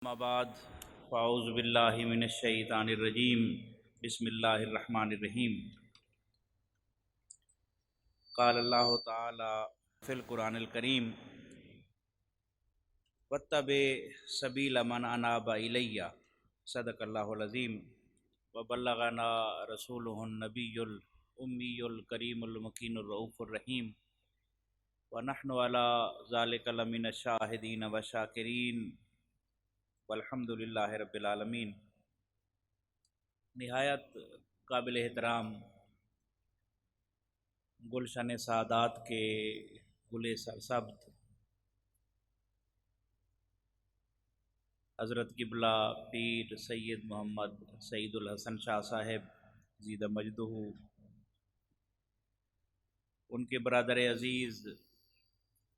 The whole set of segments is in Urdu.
اما بعد فاعوذ باللہ من الشیطان الرجیم بسم اللہ الرحمن الرحیم قال اللہ تعالی فی القرآن الکریم واتبع سبیل من اناب الی صدق اللہ العظیم وبلغنا رسولہ النبی الامی الکریم المکین الرؤوف الرحیم ونحن علی ذلک لمن الشاہدین والشاکرین والحمد للہ رب العالمین۔ نہایت قابل احترام گلشن سعادات کے گل سرسبز حضرت قبلہ پیر سید محمد سعید الحسن شاہ صاحب زیدہ مجدہ، ان کے برادر عزیز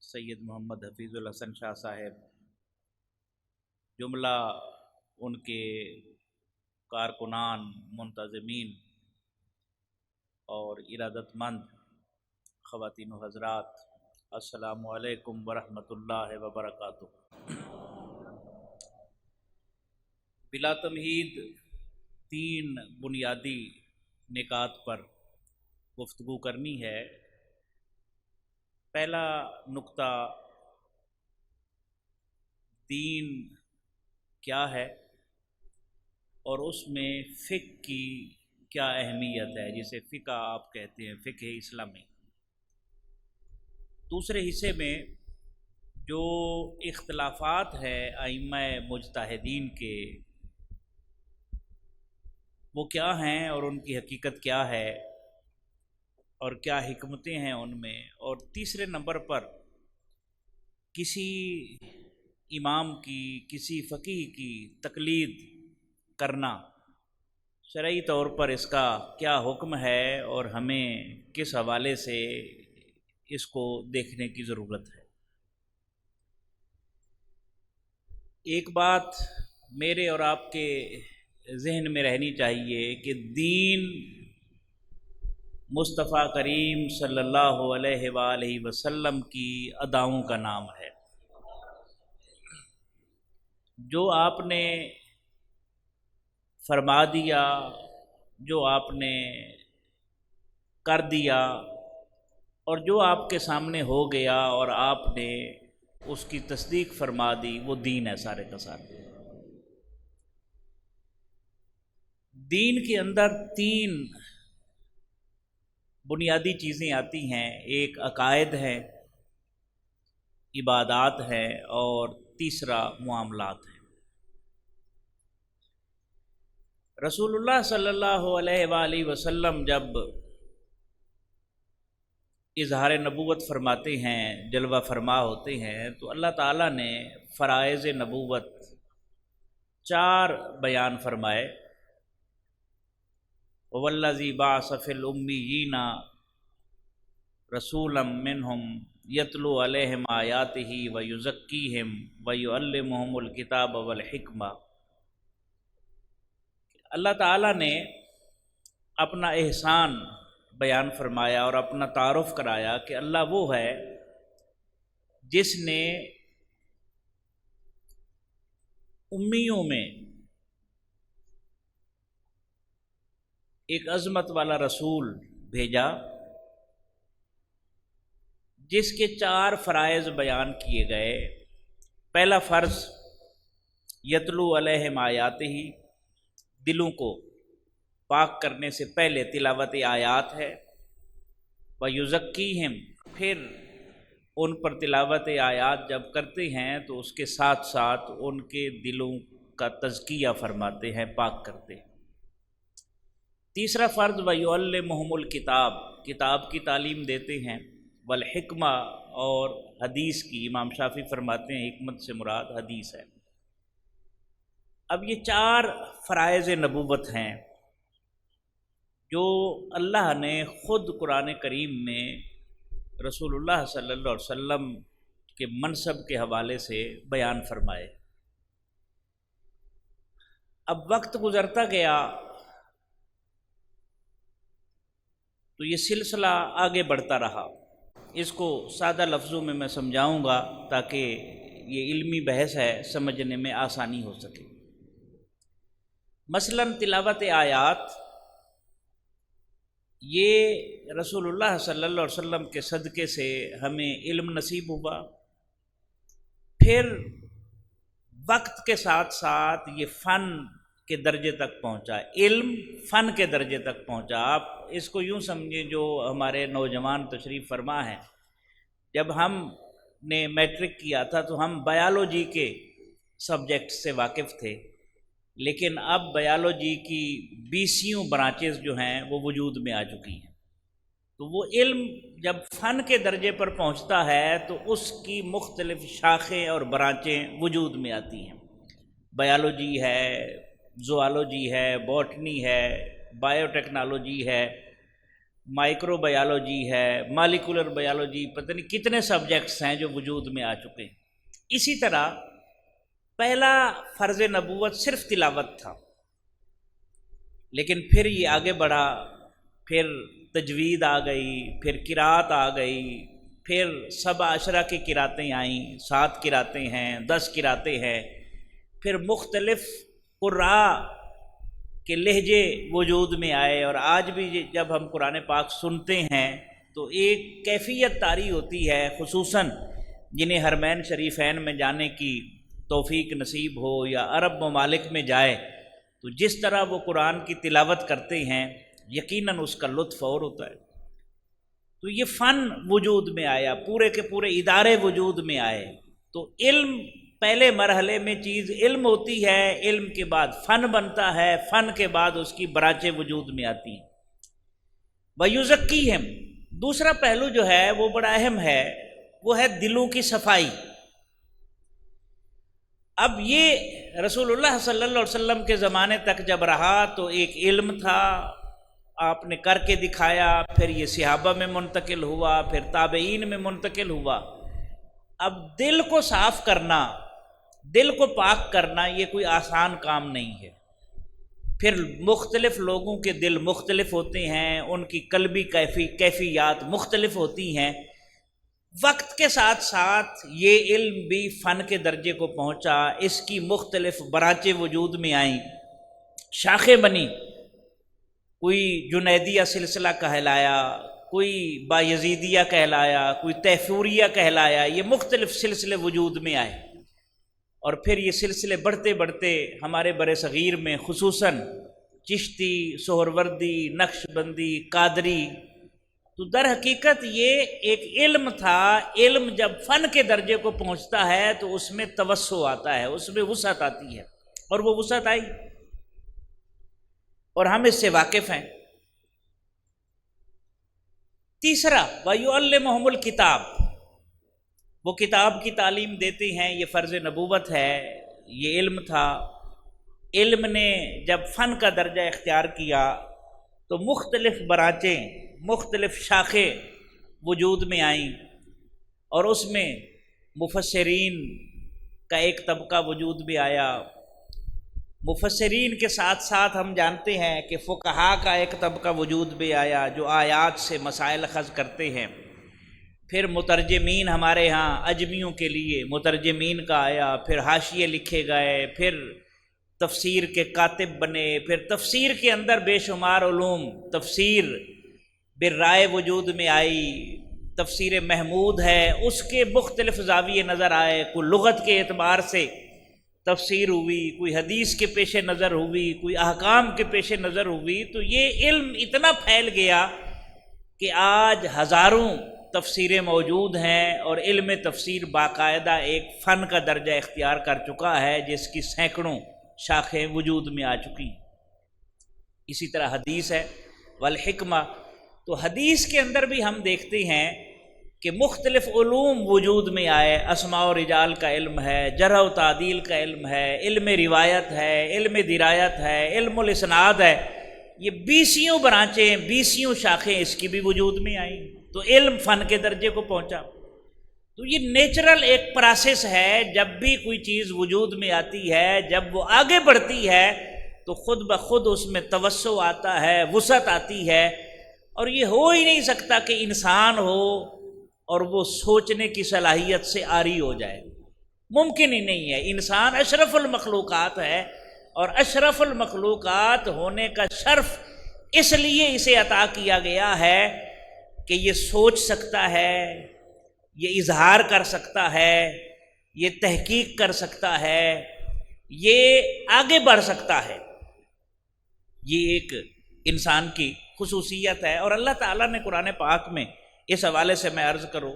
سید محمد حفیظ الحسن شاہ صاحب، جملہ ان کے کارکنان، منتظمین اور ارادت مند خواتین و حضرات، السلام علیکم ورحمۃ اللہ وبرکاتہ۔ بلا تمہید تین بنیادی نکات پر گفتگو کرنی ہے۔ پہلا نقطہ دین کیا ہے اور اس میں فقہ کی کیا اہمیت ہے، جسے فقہ آپ کہتے ہیں، فقہ اسلامی۔ دوسرے حصے میں جو اختلافات ہیں ائمہ مجتہدین کے، وہ کیا ہیں اور ان کی حقیقت کیا ہے اور کیا حکمتیں ہیں ان میں، اور تیسرے نمبر پر کسی امام کی، کسی فقیہ کی تقلید کرنا شرعی طور پر اس کا کیا حکم ہے اور ہمیں کس حوالے سے اس کو دیکھنے کی ضرورت ہے۔ ایک بات میرے اور آپ کے ذہن میں رہنی چاہیے کہ دین مصطفیٰ کریم صلی اللہ علیہ وآلہ وسلم کی اداؤں کا نام ہے۔ جو آپ نے فرما دیا، جو آپ نے کر دیا اور جو آپ کے سامنے ہو گیا اور آپ نے اس کی تصدیق فرما دی، وہ دین ہے سارے کا سارا۔ دین کے اندر تین بنیادی چیزیں آتی ہیں، ایک عقائد ہے، عبادات ہے، اور تیسرا معاملات ہے۔ رسول اللہ صلی اللہ علیہ وآلہ وسلم جب اظہار نبوت فرماتے ہیں، جلوہ فرما ہوتے ہیں، تو اللہ تعالیٰ نے فرائض نبوت چار بیان فرمائے۔ وَوَالَّذِي بَعَثَ فِي الْأُمِّيِّينَ رَسُولًا مِّنْهُمْ يَتْلُو عَلَيْهِمْ آيَاتِهِ وَيُزَكِّيهِمْ وَيُعَلِّمُهُمُ الْكِتَابَ وَالْحِكْمَةَ۔ اللہ تعالیٰ نے اپنا احسان بیان فرمایا اور اپنا تعارف کرایا کہ اللہ وہ ہے جس نے امیوں میں ایک عظمت والا رسول بھیجا جس کے چار فرائض بیان کیے گئے۔ پہلا فرض یتلو علیہم آیاتہ، دلوں کو پاک کرنے سے پہلے تلاوت آیات ہے۔ وَيُزَكِّيهِمْ، پھر ان پر تلاوت آیات جب کرتے ہیں تو اس کے ساتھ ساتھ ان کے دلوں کا تزکیہ فرماتے ہیں، پاک کرتے ہیں۔ تیسرا فرض وَيُعَلِّمُهُمُ الْكِتَابَ، کتاب کی تعلیم دیتے ہیں، والحکمہ، اور حدیث کی۔ امام شافعی فرماتے ہیں حکمت سے مراد حدیث ہے۔ اب یہ چار فرائض نبوت ہیں جو اللہ نے خود قرآن کریم میں رسول اللہ صلی اللہ علیہ وسلم کے منصب کے حوالے سے بیان فرمائے۔ اب وقت گزرتا گیا تو یہ سلسلہ آگے بڑھتا رہا۔ اس کو سادہ لفظوں میں سمجھاؤں گا تاکہ یہ علمی بحث ہے سمجھنے میں آسانی ہو سکے۔ مثلاً تلاوت آیات، یہ رسول اللہ صلی اللہ علیہ وسلم کے صدقے سے ہمیں علم نصیب ہوا، پھر وقت کے ساتھ ساتھ یہ فن کے درجے تک پہنچا، علم فن کے درجے تک پہنچا۔ آپ اس کو یوں سمجھیں، جو ہمارے نوجوان تشریف فرما ہیں، جب ہم نے میٹرک کیا تھا تو ہم بایولوجی کے سبجیکٹ سے واقف تھے، لیکن اب بایولوجی کی 20 برانچز جو ہیں وہ وجود میں آ چکی ہیں۔ تو وہ علم جب فن کے درجے پر پہنچتا ہے تو اس کی مختلف شاخیں اور برانچیں وجود میں آتی ہیں۔ بایولوجی ہے، زوالوجی ہے، باٹنی ہے، بائیو ٹیکنالوجی ہے، مائکرو بایولوجی ہے، مالیکولر بایولوجی، پتہ نہیں کتنے سبجیکٹس ہیں جو وجود میں آ چکے ہیں۔ اسی طرح پہلا فرض نبوت صرف تلاوت تھا، لیکن پھر یہ آگے بڑھا، پھر تجوید آ گئی، پھر قرات آ گئی، پھر 17 کی قراتیں آئیں، 7 قراتیں ہیں، 10 قراتیں ہیں، پھر مختلف قراء کے لہجے وجود میں آئے، اور آج بھی جب ہم قرآن پاک سنتے ہیں تو ایک کیفیت طاری ہوتی ہے، خصوصاً جنہیں حرمین شریفین میں جانے کی توفیق نصیب ہو یا عرب ممالک میں جائے، تو جس طرح وہ قرآن کی تلاوت کرتے ہیں یقیناً اس کا لطف اور ہوتا ہے۔ تو یہ فن وجود میں آیا، پورے کے پورے ادارے وجود میں آئے۔ تو علم پہلے مرحلے میں چیز علم ہوتی ہے، علم کے بعد فن بنتا ہے، فن کے بعد اس کی برانچیں وجود میں آتی ہیں۔ وَيُزَكِّيهِمْ، دوسرا پہلو جو ہے وہ بڑا اہم ہے، وہ ہے دلوں کی صفائی۔ اب یہ رسول اللہ صلی اللہ علیہ وسلم کے زمانے تک جب رہا تو ایک علم تھا، آپ نے کر کے دکھایا، پھر یہ صحابہ میں منتقل ہوا، پھر تابعین میں منتقل ہوا۔ اب دل کو صاف کرنا، دل کو پاک کرنا یہ کوئی آسان کام نہیں ہے۔ پھر مختلف لوگوں کے دل مختلف ہوتے ہیں، ان کی قلبی کیفیات مختلف ہوتی ہیں۔ وقت کے ساتھ ساتھ یہ علم بھی فن کے درجے کو پہنچا، اس کی مختلف برانچیں وجود میں آئیں، شاخیں بنی، کوئی جنیدیہ سلسلہ کہلایا، کوئی بایزیدیہ کہلایا، کوئی تیفوریہ کہلایا، یہ مختلف سلسلے وجود میں آئے، اور پھر یہ سلسلے بڑھتے بڑھتے ہمارے بر صغیر میں خصوصاً چشتی، سہروردی، نقش بندی، قادری، تو در حقیقت یہ ایک علم تھا۔ علم جب فن کے درجے کو پہنچتا ہے تو اس میں توسع آتا ہے، اس میں وسعت آتی ہے، اور وہ وسعت آئی اور ہم اس سے واقف ہیں۔ تیسرا وَيُعَلِّمُهُمُ الْكِتَابَ، وہ کتاب کی تعلیم دیتے ہیں، یہ فرض نبوت ہے، یہ علم تھا۔ علم نے جب فن کا درجہ اختیار کیا تو مختلف برانچیں، مختلف شاخیں وجود میں آئیں، اور اس میں مفسرین کا ایک طبقہ وجود میں آیا۔ مفسرین کے ساتھ ساتھ ہم جانتے ہیں کہ فقہاء کا ایک طبقہ وجود میں آیا جو آیات سے مسائل اخذ کرتے ہیں۔ پھر مترجمین ہمارے ہاں عجمیوں کے لیے مترجمین کا آیا، پھر حاشیے لکھے گئے، پھر تفسیر کے کاتب بنے، پھر تفسیر کے اندر بے شمار علوم، تفسیر بالرائے وجود میں آئی، تفسیر محمود ہے، اس کے مختلف زاویے نظر آئے، کوئی لغت کے اعتبار سے تفسیر ہوئی، کوئی حدیث کے پیش نظر ہوئی، کوئی احکام کے پیش نظر ہوئی۔ تو یہ علم اتنا پھیل گیا کہ آج ہزاروں تفسیریں موجود ہیں، اور علم تفسیر باقاعدہ ایک فن کا درجہ اختیار کر چکا ہے جس کی سینکڑوں شاخیں وجود میں آ چکی ہیں۔ اسی طرح حدیث ہے والحکمہ، تو حدیث کے اندر بھی ہم دیکھتے ہیں کہ مختلف علوم وجود میں آئے، اسماء و رجال کا علم ہے، جرح و تعدیل کا علم ہے، علم روایت ہے، علم درایت ہے، علم الاسناد ہے، یہ 20 برانچیں، 20 شاخیں اس کی بھی وجود میں آئیں، تو علم فن کے درجے کو پہنچا۔ تو یہ نیچرل ایک پروسیس ہے، جب بھی کوئی چیز وجود میں آتی ہے، جب وہ آگے بڑھتی ہے تو خود بخود اس میں توسع آتا ہے، وسعت آتی ہے، اور یہ ہو ہی نہیں سکتا کہ انسان ہو اور وہ سوچنے کی صلاحیت سے عاری ہو جائے۔ ممکن ہی نہیں ہے۔ انسان اشرف المخلوقات ہے، اور اشرف المخلوقات ہونے کا شرف اس لیے اسے عطا کیا گیا ہے کہ یہ سوچ سکتا ہے، یہ اظہار کر سکتا ہے، یہ تحقیق کر سکتا ہے، یہ آگے بڑھ سکتا ہے۔ یہ ایک انسان کی خصوصیت ہے۔ اور اللہ تعالیٰ نے قرآن پاک میں اس حوالے سے میں عرض کروں،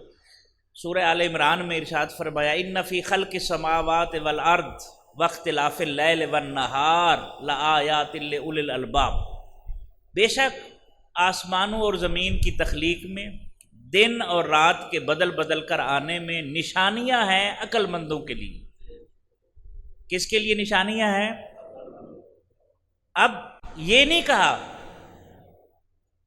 سورہ آل عمران میں ارشاد فرمایا ان فی خلق السماوات والارض واختلاف اللیل والنہار لآیات لأولی الالباب، بے شک آسمانوں اور زمین کی تخلیق میں، دن اور رات کے بدل بدل کر آنے میں نشانیاں ہیں عقل مندوں کے لیے۔ کس کے لیے نشانیاں ہیں؟ اب یہ نہیں کہا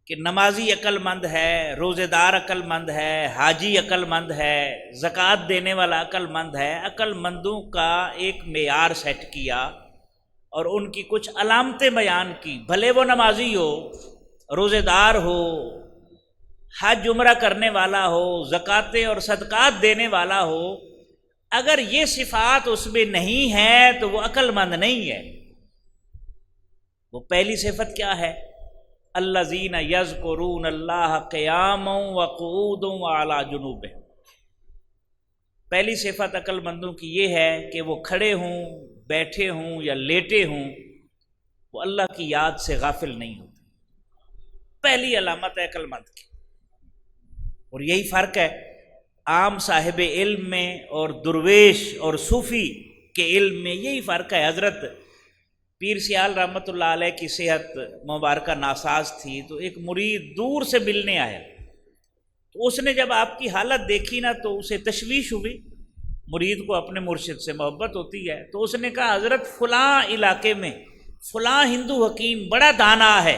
کہ نمازی عقل مند ہے، روزے دار عقل مند ہے، حاجی عقل مند ہے، زکوٰۃ دینے والا عقل مند ہے۔ عقل مندوں کا ایک معیار سیٹ کیا اور ان کی کچھ علامتیں بیان کی، بھلے وہ نمازی ہو، روزے دار ہو، حج عمرہ کرنے والا ہو، زکوٰۃ اور صدقات دینے والا ہو، اگر یہ صفات اس میں نہیں ہے تو وہ عقل مند نہیں ہے۔ وہ پہلی صفت کیا ہے؟ الذین یذکرون اللہ قیاما وقعودا وعلی جنوبہم۔ پہلی صفت عقل مندوں کی یہ ہے کہ وہ کھڑے ہوں، بیٹھے ہوں یا لیٹے ہوں، وہ اللہ کی یاد سے غافل نہیں ہوتے۔ پہلی علامت ہے عقل مند کی۔ اور یہی فرق ہے عام صاحب علم میں اور درویش اور صوفی کے علم میں، یہی فرق ہے۔ حضرت پیر سیال رحمۃ اللہ علیہ کی صحت مبارکہ ناساز تھی، تو ایک مرید دور سے ملنے آیا، تو اس نے جب آپ کی حالت دیکھی نا تو اسے تشویش ہوئی۔ مرید کو اپنے مرشد سے محبت ہوتی ہے، تو اس نے کہا حضرت فلاں علاقے میں فلاں ہندو حکیم بڑا دانا ہے،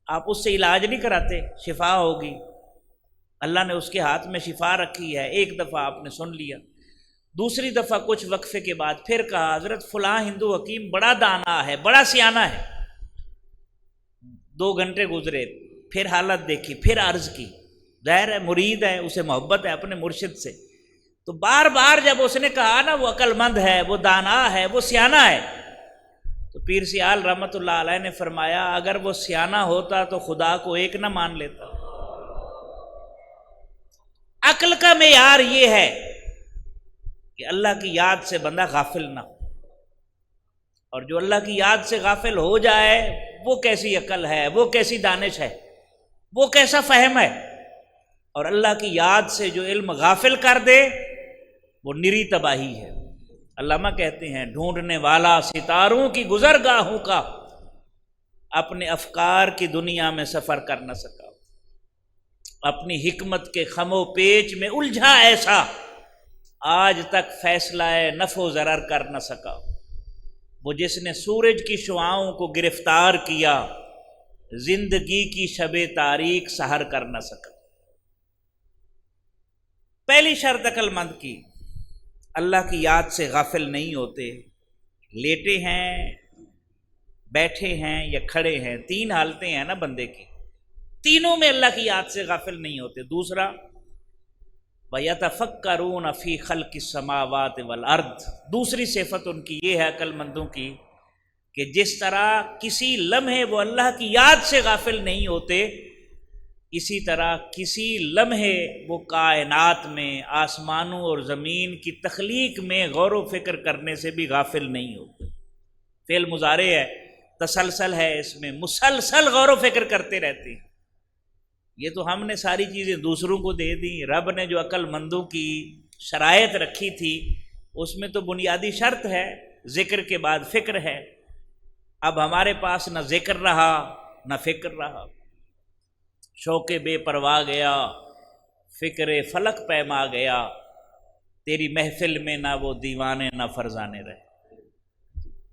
آپ اس سے علاج نہیں کراتے؟ شفا ہوگی۔ اللہ نے اس کے ہاتھ میں شفا رکھی ہے۔ ایک دفعہ آپ نے سن لیا، دوسری دفعہ کچھ وقفے کے بعد پھر کہا حضرت فلاں ہندو حکیم بڑا دانا ہے، بڑا سیانہ ہے۔ 2 گھنٹے گزرے، پھر حالت دیکھی، پھر عرض کی، ظاہر ہے مرید ہے، اسے محبت ہے اپنے مرشد سے، تو بار بار جب اس نے کہا نا وہ عقل مند ہے، وہ دانا ہے، وہ سیانہ ہے، تو پیر سیال رحمۃ اللہ علیہ نے فرمایا اگر وہ سیانہ ہوتا تو خدا کو ایک نہ مان لیتا۔ عقل کا معیار یہ ہے کہ اللہ کی یاد سے بندہ غافل نہ ہو، اور جو اللہ کی یاد سے غافل ہو جائے وہ کیسی عقل ہے، وہ کیسی دانش ہے، وہ کیسا فہم ہے۔ اور اللہ کی یاد سے جو علم غافل کر دے وہ نری تباہی ہے۔ علامہ کہتے ہیں ڈھونڈنے والا ستاروں کی گزرگاہوں کا اپنے افکار کی دنیا میں سفر کر نہ سکا، اپنی حکمت کے خم و پیچ میں الجھا ایسا آج تک فیصلہ نفع و ضرر کر نہ سکا۔ وہ جس نے سورج کی شعاؤں کو گرفتار کیا، زندگی کی شب تاریک سحر کر نہ سکا۔ پہلی شرط عقل مند کی، اللہ کی یاد سے غافل نہیں ہوتے۔ لیٹے ہیں، بیٹھے ہیں یا کھڑے ہیں، 3 حالتیں ہیں نا بندے کی، تینوں میں اللہ کی یاد سے غافل نہیں ہوتے۔ دوسرا وَيَتَفَكَّرُونَ فِي خَلْقِ السَّمَاوَاتِ وَالْأَرْضِ، دوسری صفت ان کی یہ ہے عقل مندوں کی کہ جس طرح کسی لمحے وہ اللہ کی یاد سے غافل نہیں ہوتے، اسی طرح کسی لمحے وہ کائنات میں، آسمانوں اور زمین کی تخلیق میں غور و فکر کرنے سے بھی غافل نہیں ہوتے۔ فعل مضارع ہے، تسلسل ہے، اس میں مسلسل غور و فکر کرتے رہتے ہیں۔ یہ تو ہم نے ساری چیزیں دوسروں کو دے دیں، رب نے جو عقل مندوں کی شرائط رکھی تھی اس میں تو بنیادی شرط ہے ذکر کے بعد فکر ہے۔ اب ہمارے پاس نہ ذکر رہا نہ فکر رہا، شوق بے پرواہ گیا، فکر فلک پیما گیا، تیری محفل میں نہ وہ دیوانے نہ فرزانے رہے۔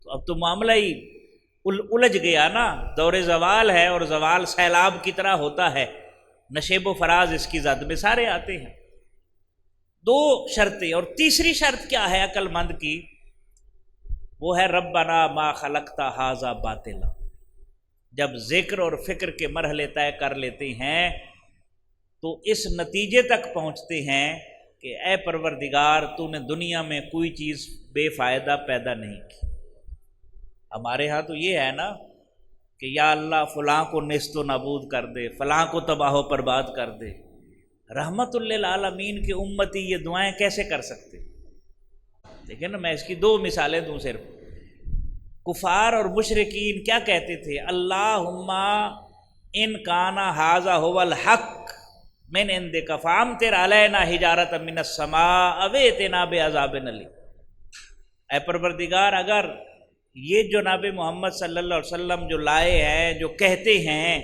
تو اب تو معاملہ ہی الجھ گیا نا، دور زوال ہے، اور زوال سیلاب کی طرح ہوتا ہے، نشیب و فراز اس کی زد میں سارے آتے ہیں۔ 2 شرطیں۔ اور تیسری شرط کیا ہے عقل مند کی؟ وہ ہے ربنا ما خلقت ھذا باطلا۔ جب ذکر اور فکر کے مرحلے طے کر لیتے ہیں تو اس نتیجے تک پہنچتے ہیں کہ اے پروردگار تو نے دنیا میں کوئی چیز بے فائدہ پیدا نہیں کی۔ ہمارے ہاں تو یہ ہے نا کہ یا اللہ فلاں کو نیست و نابود کر دے، فلاں کو تباہ و برباد کر دے۔ رحمت للعالمین کی امتی یہ دعائیں کیسے کر سکتے؟ لیکن میں اس کی دو مثالیں دوں صرف۔ کفار اور مشرکین کیا کہتے تھے؟ اللہم ان کانا ھذا ھو الحق من عندک فامطر علینا حجارۃ من السماء او ائتنا بعذاب الیم۔ اے پروردگار اگر یہ جو جناب محمد صلی اللہ علیہ وسلم جو لائے ہیں، جو کہتے ہیں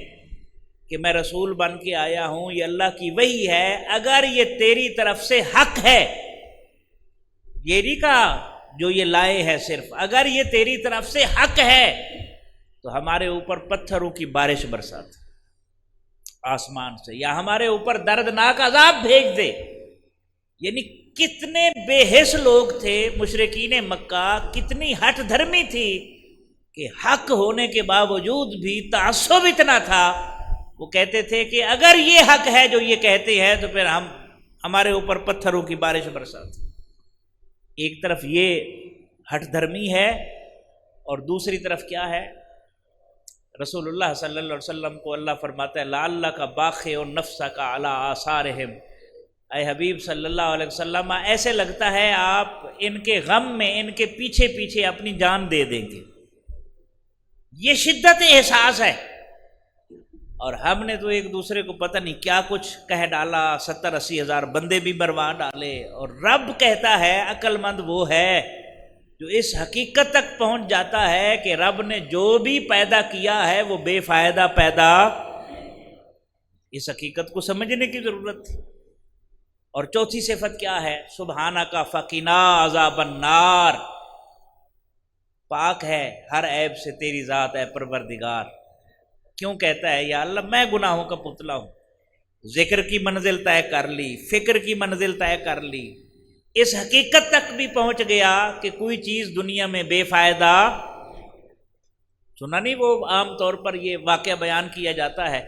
کہ میں رسول بن کے آیا ہوں، یہ اللہ کی وحی ہے، اگر یہ تیری طرف سے حق ہے، یہ نہیں کہا جو یہ لائے ہے صرف، اگر یہ تیری طرف سے حق ہے تو ہمارے اوپر پتھروں کی بارش برسات آسمان سے، یا ہمارے اوپر دردناک عذاب بھیج دے۔ یعنی کتنے بے حس لوگ تھے مشرکین مکہ، کتنی ہٹ دھرمی تھی کہ حق ہونے کے باوجود بھی تعصب اتنا تھا، وہ کہتے تھے کہ اگر یہ حق ہے جو یہ کہتے ہیں تو پھر ہمارے اوپر پتھروں کی بارش برسات۔ ایک طرف یہ ہٹ دھرمی ہے اور دوسری طرف کیا ہے؟ رسول اللہ صلی اللہ علیہ وسلم کو اللہ فرماتا ہے لعلک باخع نفسک علی آثارہم، اے حبیب صلی اللہ علیہ وسلم ایسے لگتا ہے آپ ان کے غم میں ان کے پیچھے پیچھے اپنی جان دے دیں گے۔ یہ شدت احساس ہے، اور ہم نے تو ایک دوسرے کو پتہ نہیں کیا کچھ کہہ ڈالا، 70-80 ہزار بندے بھی بروا ڈالے، اور رب کہتا ہے عقل مند وہ ہے جو اس حقیقت تک پہنچ جاتا ہے کہ رب نے جو بھی پیدا کیا ہے وہ بے فائدہ پیدا۔ اس حقیقت کو سمجھنے کی ضرورت تھی۔ اور چوتھی صفت کیا ہے؟ سبحانک فقنا عذاب النار، پاک ہے ہر عیب سے تیری ذات اے پروردگار۔ کیوں کہتا ہے یا اللہ میں گناہوں کا پتلا ہوں؟ ذکر کی منزل طے کر لی، فکر کی منزل طے کر لی، اس حقیقت تک بھی پہنچ گیا کہ کوئی چیز دنیا میں بے فائدہ۔ سنا نہیں وہ عام طور پر یہ واقعہ بیان کیا جاتا ہے،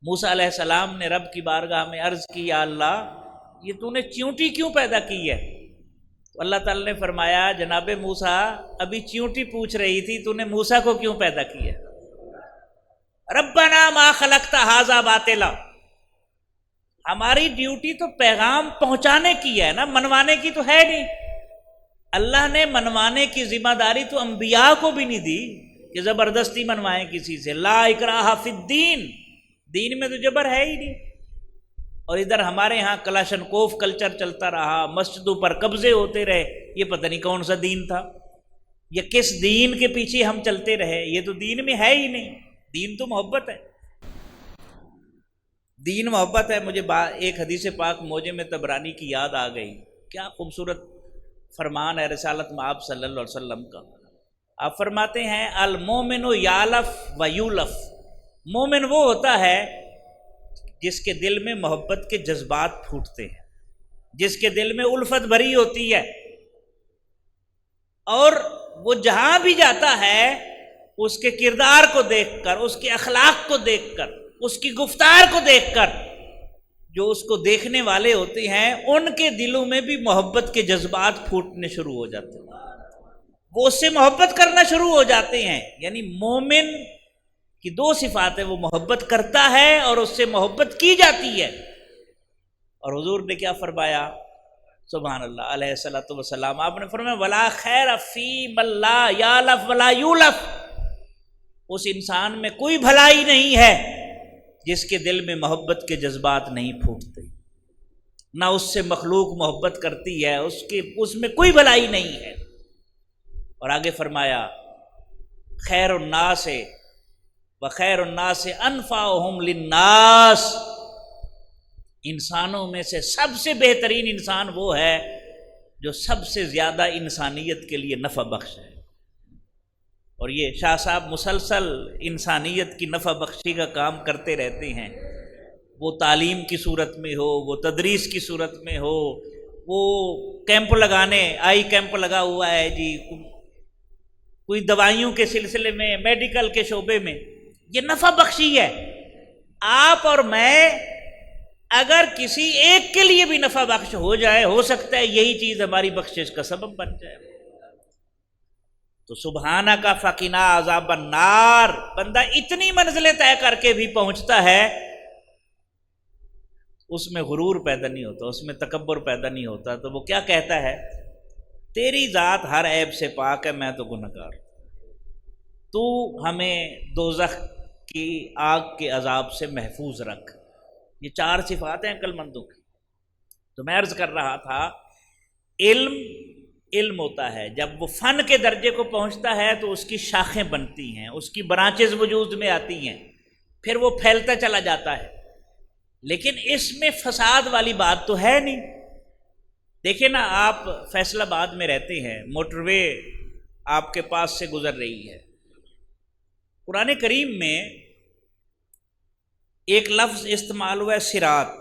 موسیٰ علیہ السلام نے رب کی بارگاہ میں عرض کی یا اللہ یہ تو نے چیونٹی کیوں پیدا کی ہے؟ تو اللہ تعالی نے فرمایا جناب موسیٰ ابھی چیونٹی پوچھ رہی تھی تو نے موسیٰ کو کیوں پیدا کیا؟ ربنا ما خلقت ھذا باطلا، ہماری ڈیوٹی تو پیغام پہنچانے کی ہے نا، منوانے کی تو ہے نہیں۔ اللہ نے منوانے کی ذمہ داری تو انبیاء کو بھی نہیں دی کہ زبردستی منوائیں کسی سے، لا اکراہ فی الدین، دین میں تو جبر ہے ہی نہیں۔ اور ادھر ہمارے ہاں کلاشن کوف کلچر چلتا رہا، مسجدوں پر قبضے ہوتے رہے، یہ پتہ نہیں کون سا دین تھا، یہ کس دین کے پیچھے ہم چلتے رہے، یہ تو دین میں ہے ہی نہیں۔ دین تو محبت ہے، دین محبت ہے۔ مجھے ایک حدیث پاک موجم طبرانی کی یاد آ گئی، کیا خوبصورت فرمان ہے رسالت مآب صلی اللہ علیہ وسلم کا۔ آپ فرماتے ہیں المومن یالف و یولف، مومن وہ ہوتا ہے جس کے دل میں محبت کے جذبات پھوٹتے ہیں، جس کے دل میں الفت بھری ہوتی ہے، اور وہ جہاں بھی جاتا ہے اس کے کردار کو دیکھ کر، اس کے اخلاق کو دیکھ کر، اس کی گفتار کو دیکھ کر، جو اس کو دیکھنے والے ہوتے ہیں ان کے دلوں میں بھی محبت کے جذبات پھوٹنے شروع ہو جاتے ہیں، وہ اس سے محبت کرنا شروع ہو جاتے ہیں۔ یعنی مومن کی دو صفات ہیں، وہ محبت کرتا ہے اور اس سے محبت کی جاتی ہے۔ اور حضور نے کیا فرمایا؟ سبحان اللہ علیہ الصلوۃ والسلام، آپ نے فرمایا ولا خیر فی من لا یالف ولا یولف، اس انسان میں کوئی بھلائی نہیں ہے جس کے دل میں محبت کے جذبات نہیں پھوٹتے، نہ اس سے مخلوق محبت کرتی ہے، اس میں کوئی بھلائی نہیں ہے۔ اور آگے فرمایا خیر الناس وخیر الناس انفعهم للناس، انسانوں میں سے سب سے بہترین انسان وہ ہے جو سب سے زیادہ انسانیت کے لیے نفع بخش ہے۔ اور یہ شاہ صاحب مسلسل انسانیت کی نفع بخشی کا کام کرتے رہتے ہیں، وہ تعلیم کی صورت میں ہو، وہ تدریس کی صورت میں ہو، وہ کیمپ لگانے، آئی کیمپ لگا ہوا ہے جی، کوئی دوائیوں کے سلسلے میں، میڈیکل کے شعبے میں، یہ نفع بخشی ہے۔ آپ اور میں اگر کسی ایک کے لیے بھی نفع بخش ہو جائے، ہو سکتا ہے یہی چیز ہماری بخشش کا سبب بن جائے۔ تو سبحانک فقنا عذاب النار، بندہ اتنی منزلیں طے کر کے بھی پہنچتا ہے، اس میں غرور پیدا نہیں ہوتا، اس میں تکبر پیدا نہیں ہوتا، تو وہ کیا کہتا ہے؟ تیری ذات ہر عیب سے پاک ہے، میں تو گنہگار، تو ہمیں دوزخ کی آگ کے عذاب سے محفوظ رکھ۔ یہ 4 صفات ہیں عقل مندوں کی۔ تو میں عرض کر رہا تھا، علم ہوتا ہے، جب وہ فن کے درجے کو پہنچتا ہے تو اس کی شاخیں بنتی ہیں، اس کی برانچز وجود میں آتی ہیں، پھر وہ پھیلتا چلا جاتا ہے۔ لیکن اس میں فساد والی بات تو ہے نہیں۔ دیکھیں نا، آپ فیصل آباد میں رہتے ہیں، موٹر وے آپ کے پاس سے گزر رہی ہے، قرآن کریم میں ایک لفظ استعمال ہوا ہے صراط،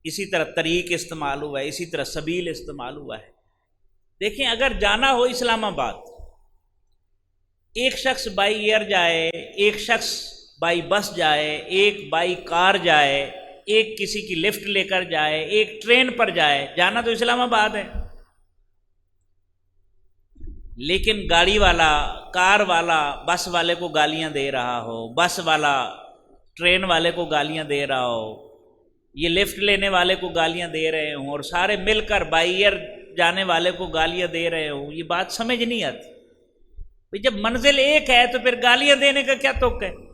اسی طرح طریق استعمال ہوا ہے، اسی طرح سبیل استعمال ہوا ہے۔ دیکھیں، اگر جانا ہو اسلام آباد، ایک شخص بائی ایئر جائے، ایک شخص بائی بس جائے، ایک بائی کار جائے، ایک کسی کی لفٹ لے کر جائے، ایک ٹرین پر جائے، جانا تو اسلام آباد ہے۔ لیکن گاڑی والا، کار والا بس والے کو گالیاں دے رہا ہو، بس والا ٹرین والے کو گالیاں دے رہا ہو، یہ لفٹ لینے والے کو گالیاں دے رہے ہوں، اور سارے مل کر بائی ایئر جانے والے کو گالیاں دے رہے ہوں، یہ بات سمجھ نہیں آتی۔ جب منزل ایک ہے تو پھر گالیاں دینے کا کیا توقع ہے؟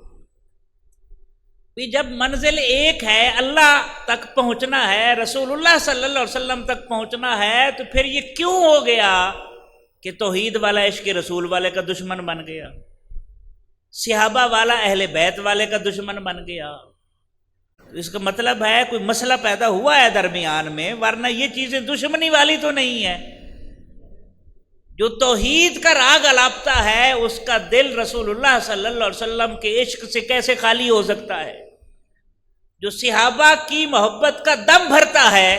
جب منزل ایک ہے، اللہ تک پہنچنا ہے، رسول اللہ صلی اللہ علیہ وسلم تک پہنچنا ہے، تو پھر یہ کیوں ہو گیا کہ توحید والا عشق رسول والے کا دشمن بن گیا، صحابہ والا اہل بیت والے کا دشمن بن گیا؟ اس کا مطلب ہے کوئی مسئلہ پیدا ہوا ہے درمیان میں، ورنہ یہ چیزیں دشمنی والی تو نہیں ہے۔ جو توحید کا راگ الاپتا ہے، اس کا دل رسول اللہ صلی اللہ علیہ وسلم کے عشق سے کیسے خالی ہو سکتا ہے؟ جو صحابہ کی محبت کا دم بھرتا ہے،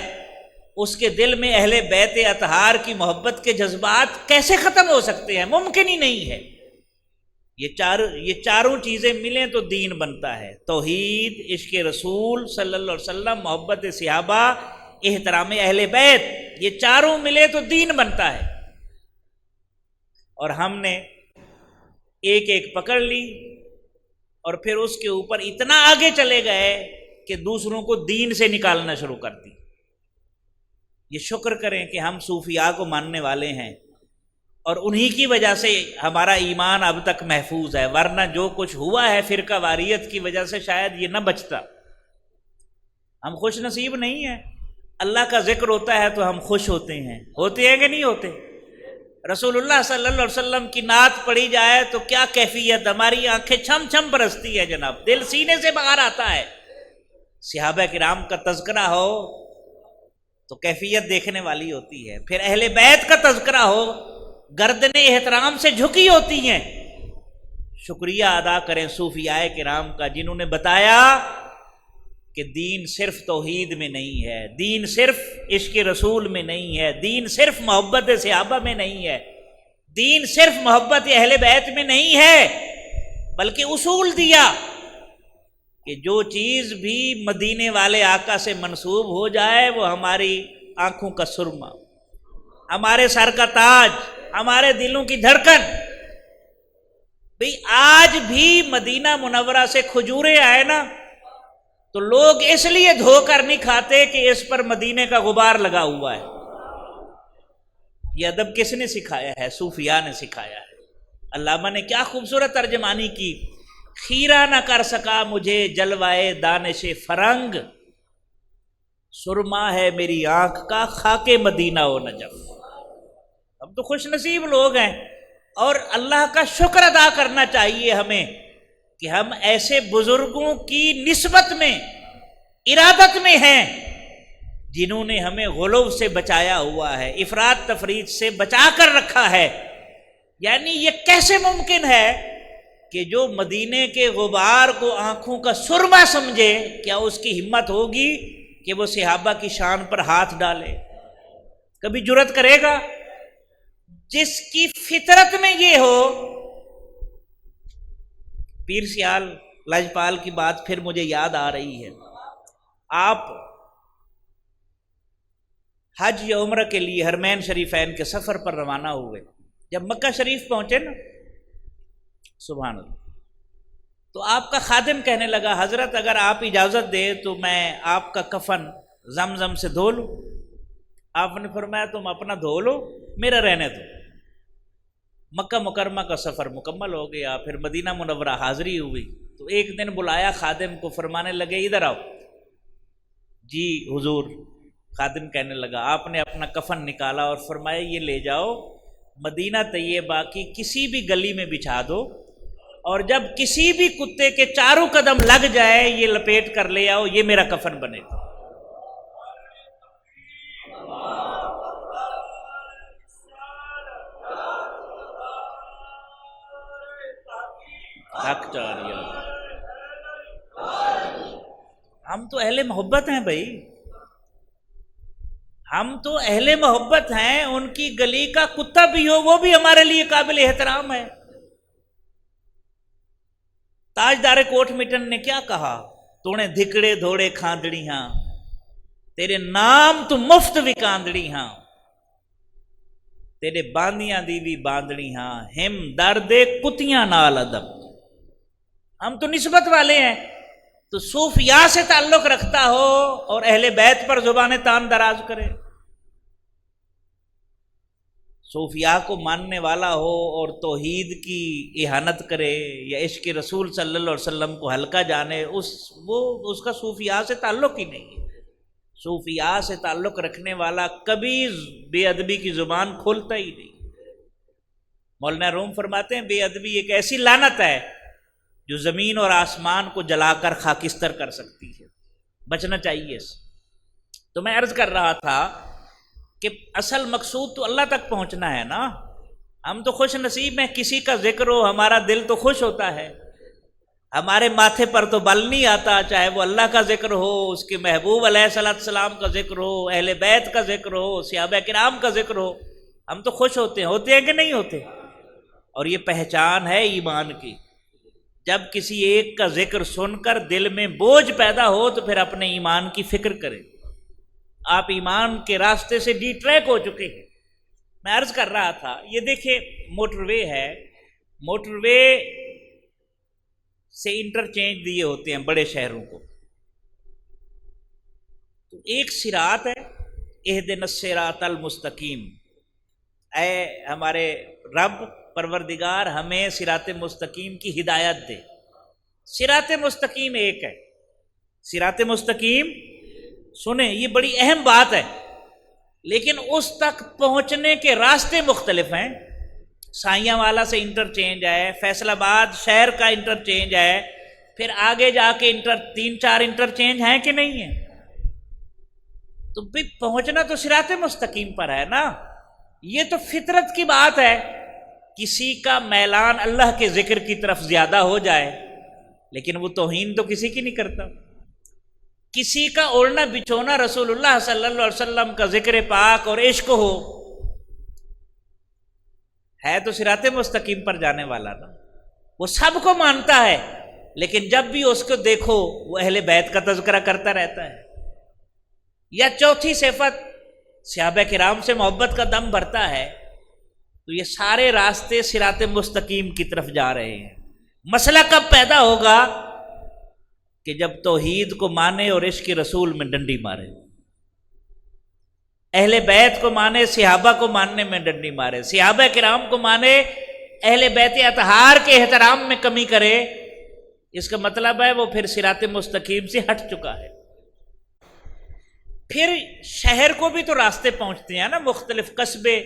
اس کے دل میں اہل بیت اطہار کی محبت کے جذبات کیسے ختم ہو سکتے ہیں؟ ممکن ہی نہیں ہے۔ یہ چاروں چیزیں ملیں تو دین بنتا ہے، توحید، عشق رسول صلی اللہ علیہ وسلم، محبت صحابہ، احترام اہل بیت، یہ چاروں ملے تو دین بنتا ہے۔ اور ہم نے ایک ایک پکڑ لی اور پھر اس کے اوپر اتنا آگے چلے گئے کہ دوسروں کو دین سے نکالنا شروع کر دی۔ یہ شکر کریں کہ ہم صوفیاء کو ماننے والے ہیں، اور انہی کی وجہ سے ہمارا ایمان اب تک محفوظ ہے، ورنہ جو کچھ ہوا ہے فرقہ واریت کی وجہ سے شاید یہ نہ بچتا۔ ہم خوش نصیب نہیں ہیں، اللہ کا ذکر ہوتا ہے تو ہم خوش ہوتے ہیں کہ نہیں ہوتے؟ رسول اللہ صلی اللہ علیہ وسلم کی نعت پڑھی جائے تو کیا کیفیت، ہماری آنکھیں چھم چھم برستی ہے جناب، دل سینے سے باہر آتا ہے۔ صحابہ کرام کا تذکرہ ہو تو کیفیت دیکھنے والی ہوتی ہے، پھر اہل بیت کا تذکرہ ہو، گردن احترام سے جھکی ہوتی ہیں۔ شکریہ ادا کریں صوفیاء کرام کا، جنہوں نے بتایا کہ دین صرف توحید میں نہیں ہے، دین صرف عشق رسول میں نہیں ہے، دین صرف محبت صحابہ میں نہیں ہے، دین صرف محبت اہل بیت میں نہیں ہے، بلکہ اصول دیا کہ جو چیز بھی مدینے والے آقا سے منسوب ہو جائے وہ ہماری آنکھوں کا سرما، ہمارے سر کا تاج، ہمارے دلوں کی دھڑکن۔ بھئی آج بھی مدینہ منورہ سے کھجوریں آئے نا تو لوگ اس لیے دھو کر نہیں کھاتے کہ اس پر مدینے کا غبار لگا ہوا ہے۔ یہ ادب کس نے سکھایا ہے؟ صوفیاء نے سکھایا ہے۔ علامہ نے کیا خوبصورت ترجمانی کی، خیرہ نہ کر سکا مجھے جلوائے دانش فرنگ، سرما ہے میری آنکھ کا خاک مدینہ و نجف۔ ہم تو خوش نصیب لوگ ہیں، اور اللہ کا شکر ادا کرنا چاہیے ہمیں کہ ہم ایسے بزرگوں کی نسبت میں، ارادت میں ہیں، جنہوں نے ہمیں غلو سے بچایا ہوا ہے، افراط تفریط سے بچا کر رکھا ہے۔ یعنی یہ کیسے ممکن ہے کہ جو مدینے کے غبار کو آنکھوں کا سرما سمجھے، کیا اس کی ہمت ہوگی کہ وہ صحابہ کی شان پر ہاتھ ڈالے؟ کبھی جرأت کرے گا؟ جس کی فطرت میں یہ ہو۔ پیر سیال لاجپال کی بات پھر مجھے یاد آ رہی ہے، آپ حج یا عمرہ کے لیے حرمین شریفین کے سفر پر روانہ ہوئے. جب مکہ شریف پہنچے نا، سبحان اللہ، تو آپ کا خادم کہنے لگا حضرت اگر آپ اجازت دیں تو میں آپ کا کفن زمزم سے دھو لوں. آپ نے فرمایا تم اپنا دھو لو، میرا رہنے دو. مکہ مکرمہ کا سفر مکمل ہو گیا، پھر مدینہ منورہ حاضری ہوئی. تو ایک دن بلایا خادم کو، فرمانے لگے ادھر آؤ. جی حضور. خادم کہنے لگا، آپ نے اپنا کفن نکالا اور فرمایا یہ لے جاؤ مدینہ طیبہ کی کسی بھی گلی میں بچھا دو، اور جب کسی بھی کتے کے چاروں قدم لگ جائے یہ لپیٹ کر لے آؤ، یہ میرا کفن بنے گا. حق جاری ہے. ہم تو اہل محبت ہیں بھائی، ہم تو اہل محبت ہیں. ان کی گلی کا کتا بھی ہو وہ بھی ہمارے لیے قابل احترام ہے. تاجدار کوٹ میٹن نے کیا کہا؟ تونے دھکڑے دھوڑے کھاندڑی ہاں، تیرے نام تو مفت وکاندڑی ہاں، تیرے باندیاں دی بھی باندڑی ہاں، ہم درد کتیاں نال ادب. ہم تو نسبت والے ہیں. تو صوفیاء سے تعلق رکھتا ہو اور اہل بیت پر زبان تان دراز کرے، صوفیاء کو ماننے والا ہو اور توحید کی اہانت کرے یا عشق رسول صلی اللہ علیہ وسلم کو ہلکا جانے، اس کا صوفیاء سے تعلق ہی نہیں ہے. صوفیاء سے تعلق رکھنے والا کبھی بے ادبی کی زبان کھولتا ہی نہیں. مولانا روم فرماتے ہیں بے ادبی ایک ایسی لعنت ہے جو زمین اور آسمان کو جلا کر خاکستر کر سکتی ہے. بچنا چاہیے اس. تو میں عرض کر رہا تھا کہ اصل مقصود تو اللہ تک پہنچنا ہے نا. ہم تو خوش نصیب ہیں، کسی کا ذکر ہو ہمارا دل تو خوش ہوتا ہے. ہمارے ماتھے پر تو بل نہیں آتا، چاہے وہ اللہ کا ذکر ہو، اس کے محبوب علیہ الصلوۃ والسلام کا ذکر ہو، اہل بیت کا ذکر ہو، صحابہ کرام کا ذکر ہو. ہم تو خوش ہوتے ہیں کہ نہیں ہوتے؟ اور یہ پہچان ہے ایمان کی. جب کسی ایک کا ذکر سن کر دل میں بوجھ پیدا ہو تو پھر اپنے ایمان کی فکر کریں. آپ ایمان کے راستے سے ڈی ٹریک ہو چکے ہیں. میں عرض کر رہا تھا یہ دیکھیں موٹر وے ہے، موٹر وے سے انٹرچینج دیے ہوتے ہیں بڑے شہروں کو. تو ایک صراط ہے، اہدنا الصراط المستقیم، اے ہمارے رب پروردگار ہمیں صراط مستقیم کی ہدایت دے. صراط مستقیم ایک ہے. صراط مستقیم سنیں یہ بڑی اہم بات ہے، لیکن اس تک پہنچنے کے راستے مختلف ہیں. سائیاں والا سے انٹرچینج ہے، فیصل آباد شہر کا انٹرچینج ہے، پھر آگے جا کے 3-4 انٹرچینج ہیں کہ نہیں ہیں. تو بھی پہنچنا تو صراط مستقیم پر ہے نا. یہ تو فطرت کی بات ہے. کسی کا میلان اللہ کے ذکر کی طرف زیادہ ہو جائے، لیکن وہ توہین تو کسی کی نہیں کرتا. کسی کا اوڑھنا بچھونا رسول اللہ صلی اللہ علیہ وسلم کا ذکر پاک اور عشق ہو، ہے تو صراط مستقیم پر جانے والا نا. وہ سب کو مانتا ہے، لیکن جب بھی اس کو دیکھو وہ اہل بیت کا تذکرہ کرتا رہتا ہے. یا چوتھی صفت صحابہ کرام سے محبت کا دم بھرتا ہے. تو یہ سارے راستے صراط مستقیم کی طرف جا رہے ہیں. مسئلہ کب پیدا ہوگا؟ کہ جب توحید کو مانے اور عشق رسول میں ڈنڈی مارے، اہل بیت کو مانے، صحابہ کو ماننے میں ڈنڈی مارے، صحابہ کرام کو مانے، اہل بیت اطہار کے احترام میں کمی کرے. اس کا مطلب ہے وہ پھر صراط مستقیم سے ہٹ چکا ہے. پھر شہر کو بھی تو راستے پہنچتے ہیں نا، مختلف قصبے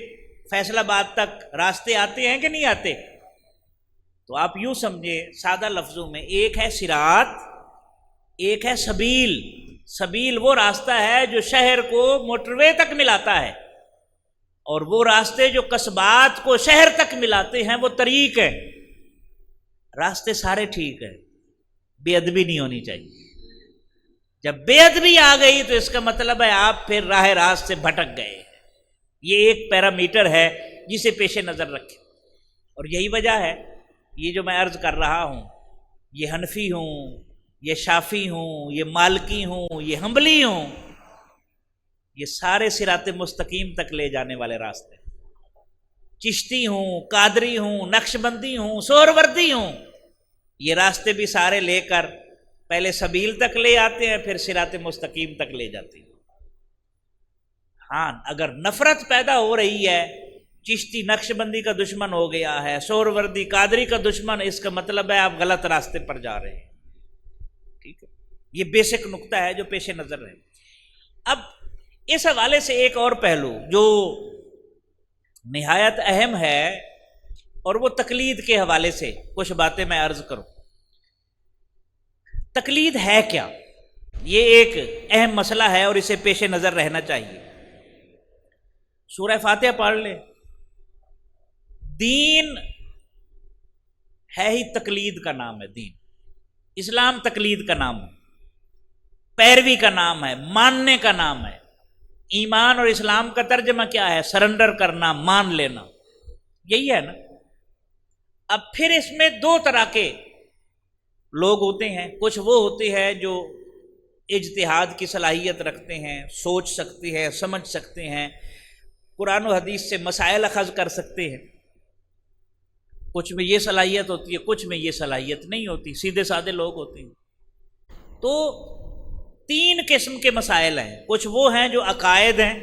فیصل آباد تک راستے آتے ہیں کہ نہیں آتے؟ تو آپ یوں سمجھے سادہ لفظوں میں، ایک ہے صراط، ایک ہے سبیل. سبیل وہ راستہ ہے جو شہر کو موٹر وے تک ملاتا ہے، اور وہ راستے جو قصبات کو شہر تک ملاتے ہیں وہ طریق ہے. راستے سارے ٹھیک ہے، بے ادبی نہیں ہونی چاہیے. جب بے ادبی آ گئی تو اس کا مطلب ہے آپ پھر راہ راست سے بھٹک گئے. یہ ایک پیرامیٹر ہے جسے پیش نظر رکھیں. اور یہی وجہ ہے یہ جو میں عرض کر رہا ہوں، یہ حنفی ہوں یہ شافی ہوں، یہ مالکی ہوں، یہ حنبلی ہوں، یہ سارے صراط مستقیم تک لے جانے والے راستے، چشتی ہوں، قادری ہوں، نقشبندی ہوں، سہروردی ہوں، یہ راستے بھی سارے لے کر پہلے سبیل تک لے آتے ہیں، پھر صراط مستقیم تک لے جاتے ہیں۔ ہاں اگر نفرت پیدا ہو رہی ہے، چشتی نقشبندی کا دشمن ہو گیا ہے، سہروردی قادری کا دشمن، اس کا مطلب ہے آپ غلط راستے پر جا رہے ہیں۔ ٹھیک ہے، یہ بیسک نقطہ ہے جو پیش نظر ہے۔ اب اس حوالے سے ایک اور پہلو جو نہایت اہم ہے، اور وہ تقلید کے حوالے سے کچھ باتیں میں عرض کروں۔ تقلید ہے کیا؟ یہ ایک اہم مسئلہ ہے اور اسے پیش نظر رہنا چاہیے۔ سورہ فاتحہ پڑھ لیں۔ دین ہے ہی تقلید کا نام ہے، دین اسلام تقلید کا نام ہے، پیروی کا نام ہے، ماننے کا نام ہے۔ ایمان اور اسلام کا ترجمہ کیا ہے؟ سرنڈر کرنا، مان لینا، یہی ہے نا۔ اب پھر اس میں دو طرح کے لوگ ہوتے ہیں، کچھ وہ ہوتے ہیں جو اجتہاد کی صلاحیت رکھتے ہیں، سوچ سکتے ہیں، سمجھ سکتے ہیں، قرآن و حدیث سے مسائل اخذ کر سکتے ہیں، کچھ میں یہ صلاحیت ہوتی ہے، کچھ میں یہ صلاحیت نہیں ہوتی، سیدھے سادے لوگ ہوتے ہیں۔ تو تین قسم کے مسائل ہیں، کچھ وہ ہیں جو عقائد ہیں،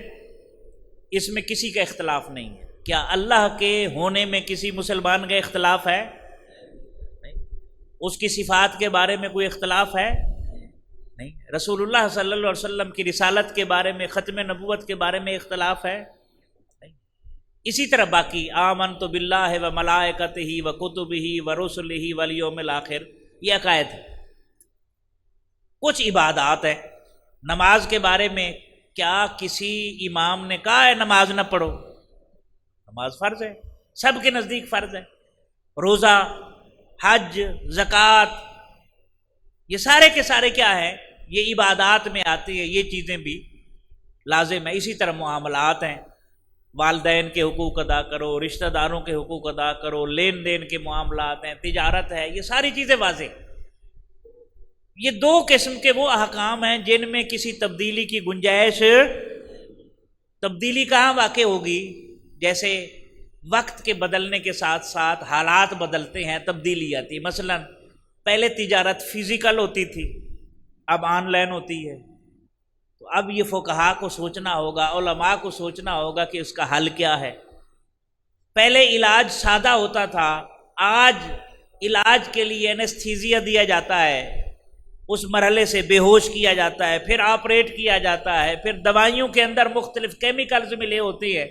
اس میں کسی کا اختلاف نہیں ہے۔ کیا اللہ کے ہونے میں کسی مسلمان کا اختلاف ہے؟ نہیں۔ اس کی صفات کے بارے میں کوئی اختلاف ہے؟ نہیں۔ رسول اللہ صلی اللہ علیہ وسلم کی رسالت کے بارے میں، ختم نبوت کے بارے میں اختلاف ہے؟ نہیں۔ اسی طرح باقی آمنت باللہ و ملائکتہ و کتبہ و رسلہ والیوم الآخر، یہ عقائد ہے۔ کچھ عبادات ہیں، نماز کے بارے میں کیا کسی امام نے کہا ہے نماز نہ پڑھو؟ نماز فرض ہے، سب کے نزدیک فرض ہے۔ روزہ، حج، زکوٰۃ، یہ سارے کے سارے کیا ہے؟ یہ عبادات میں آتی ہے، یہ چیزیں بھی لازم ہے۔ اسی طرح معاملات ہیں، والدین کے حقوق ادا کرو، رشتہ داروں کے حقوق ادا کرو، لین دین کے معاملات ہیں، تجارت ہے، یہ ساری چیزیں واضح۔ یہ دو قسم کے وہ احکام ہیں جن میں کسی تبدیلی کی گنجائش، تبدیلی کہاں واقع ہوگی؟ جیسے وقت کے بدلنے کے ساتھ ساتھ حالات بدلتے ہیں، تبدیلی آتی ہے۔ مثلا پہلے تجارت فزیکل ہوتی تھی، اب آن لائن ہوتی ہے، تو اب یہ فقہا کو سوچنا ہوگا، علماء کو سوچنا ہوگا کہ اس کا حل کیا ہے۔ پہلے علاج سادہ ہوتا تھا، آج علاج کے لیے اینستھیزیا دیا جاتا ہے، اس مرحلے سے بے ہوش کیا جاتا ہے، پھر آپریٹ کیا جاتا ہے، پھر دوائیوں کے اندر مختلف کیمیکلز ملے ہوتے ہیں۔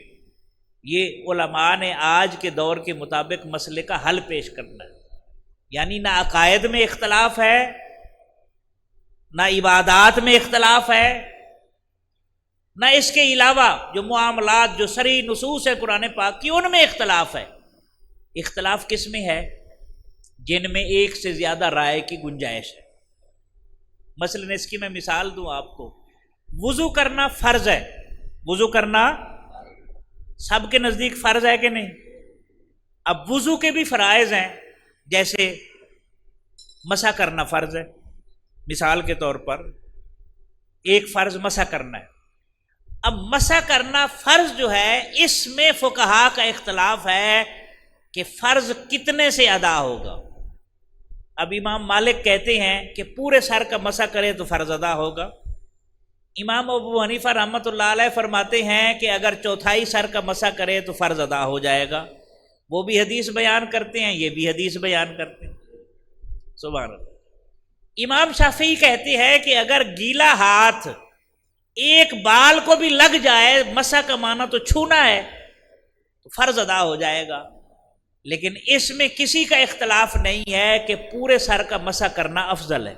یہ علماء نے آج کے دور کے مطابق مسئلے کا حل پیش کرنا ہے۔ یعنی نہ عقائد میں اختلاف ہے، نہ عبادات میں اختلاف ہے، نہ اس کے علاوہ جو معاملات، جو صریح نصوص ہے قرآن پاک کی، ان میں اختلاف ہے۔ اختلاف کس میں ہے؟ جن میں ایک سے زیادہ رائے کی گنجائش ہے۔ مثلا اس کی میں مثال دوں آپ کو، وضو کرنا فرض ہے، وضو کرنا سب کے نزدیک فرض ہے کہ نہیں؟ اب وضو کے بھی فرائض ہیں، جیسے مسح کرنا فرض ہے، مثال کے طور پر ایک فرض مسح کرنا ہے۔ اب مسح کرنا فرض جو ہے، اس میں فقہا کا اختلاف ہے کہ فرض کتنے سے ادا ہوگا۔ اب امام مالک کہتے ہیں کہ پورے سر کا مسح کرے تو فرض ادا ہوگا۔ امام ابو حنیفہ رحمۃ اللہ علیہ فرماتے ہیں کہ اگر چوتھائی سر کا مسح کرے تو فرض ادا ہو جائے گا۔ وہ بھی حدیث بیان کرتے ہیں، یہ بھی حدیث بیان کرتے ہیں۔ سبحان اللہ۔ امام شافعی کہتے ہیں کہ اگر گیلا ہاتھ ایک بال کو بھی لگ جائے، مسح کا معنی تو چھونا ہے، تو فرض ادا ہو جائے گا۔ لیکن اس میں کسی کا اختلاف نہیں ہے کہ پورے سر کا مسح کرنا افضل ہے۔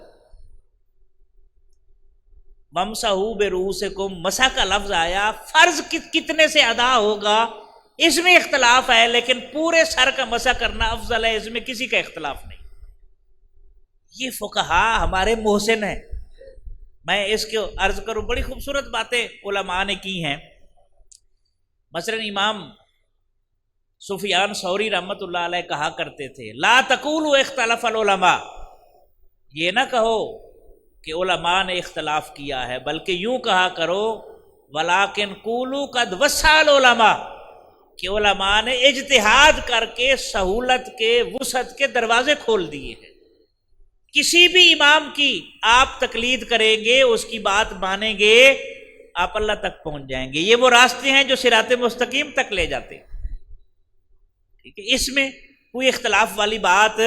وَامْسَحُوا بِرُؤُوسِكُمْ، مسح کا لفظ آیا، فرض کتنے سے ادا ہوگا اس میں اختلاف ہے، لیکن پورے سر کا مسح کرنا افضل ہے، اس میں کسی کا اختلاف نہیں۔ یہ فقہا ہمارے محسن ہیں۔ میں اس کو عرض کروں، بڑی خوبصورت باتیں علماء نے کی ہیں۔ مثلا امام سفیان ثوری رحمۃ اللہ علیہ کہا کرتے تھے، لا تقولوا اختلف العلماء، یہ نہ کہو کہ علماء نے اختلاف کیا ہے، بلکہ یوں کہا کرو وَلَٰكِنْ قُولُوا قَدْ وَسَّعَ الْعُلَمَاء، کہ علماء نے اجتہاد کر کے سہولت کے وسعت کے دروازے کھول دیے ہیں۔ کسی بھی امام کی آپ تقلید کریں گے، اس کی بات مانیں گے، آپ اللہ تک پہنچ جائیں گے۔ یہ وہ راستے ہیں جو صراط مستقیم تک لے جاتے ہیں، ٹھیک ہے، اس میں کوئی اختلاف والی بات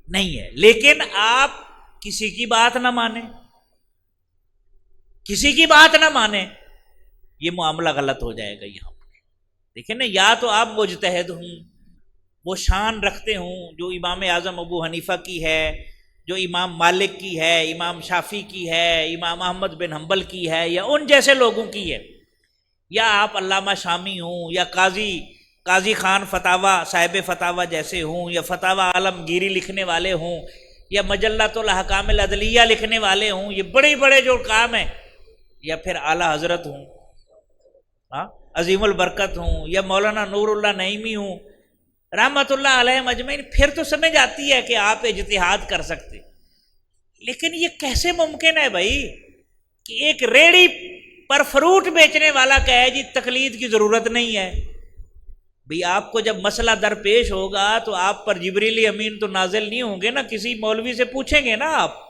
نہیں ہے۔ لیکن آپ کسی کی بات نہ مانیں، کسی کی بات نہ مانیں، یہ معاملہ غلط ہو جائے گا۔ یہاں دیکھیں نا، یا تو آپ مجتہد ہوں، وہ شان رکھتے ہوں جو امام اعظم ابو حنیفہ کی ہے، جو امام مالک کی ہے، امام شافی کی ہے، امام احمد بن حنبل کی ہے، یا ان جیسے لوگوں کی ہے، یا آپ علامہ شامی ہوں، یا قاضی خان فتاوی صاحب فتاوی جیسے ہوں، یا فتاوی عالمگیری لکھنے والے ہوں، یا مجلۃ الاحکام العدلیہ لکھنے والے ہوں، یہ بڑے بڑے جو کام ہیں، یا پھر اعلیٰ حضرت ہوں، عظیم البرکت ہوں، یا مولانا نور اللہ نعیمی ہوں رحمت اللہ علیہ مجمعین، پھر تو سمجھ آتی ہے کہ آپ اجتہاد کر سکتے۔ لیکن یہ کیسے ممکن ہے بھائی کہ ایک ریڑھی پر فروٹ بیچنے والا کہے جی تقلید کی ضرورت نہیں ہے؟ بھئی آپ کو جب مسئلہ درپیش ہوگا تو آپ پر جبریل امین تو نازل نہیں ہوں گے نا، کسی مولوی سے پوچھیں گے نا آپ۔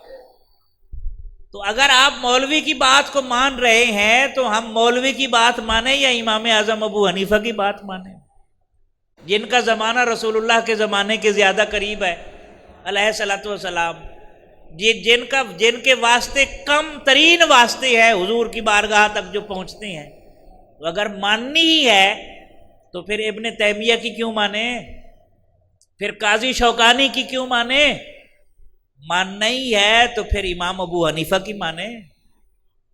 تو اگر آپ مولوی کی بات کو مان رہے ہیں تو ہم مولوی کی بات مانیں یا امام اعظم ابو حنیفہ کی بات مانیں، جن کا زمانہ رسول اللہ کے زمانے کے زیادہ قریب ہے علیہ الصلوۃ والسلام، جن کے واسطے کم ترین واسطے ہے حضور کی بارگاہ تک جو پہنچتے ہیں، تو اگر ماننی ہی ہے تو پھر ابن تیمیہ کی کیوں مانے، پھر قاضی شوکانی کی کیوں مانے؟ ماننا ہی ہے تو پھر امام ابو حنیفہ کی مانے،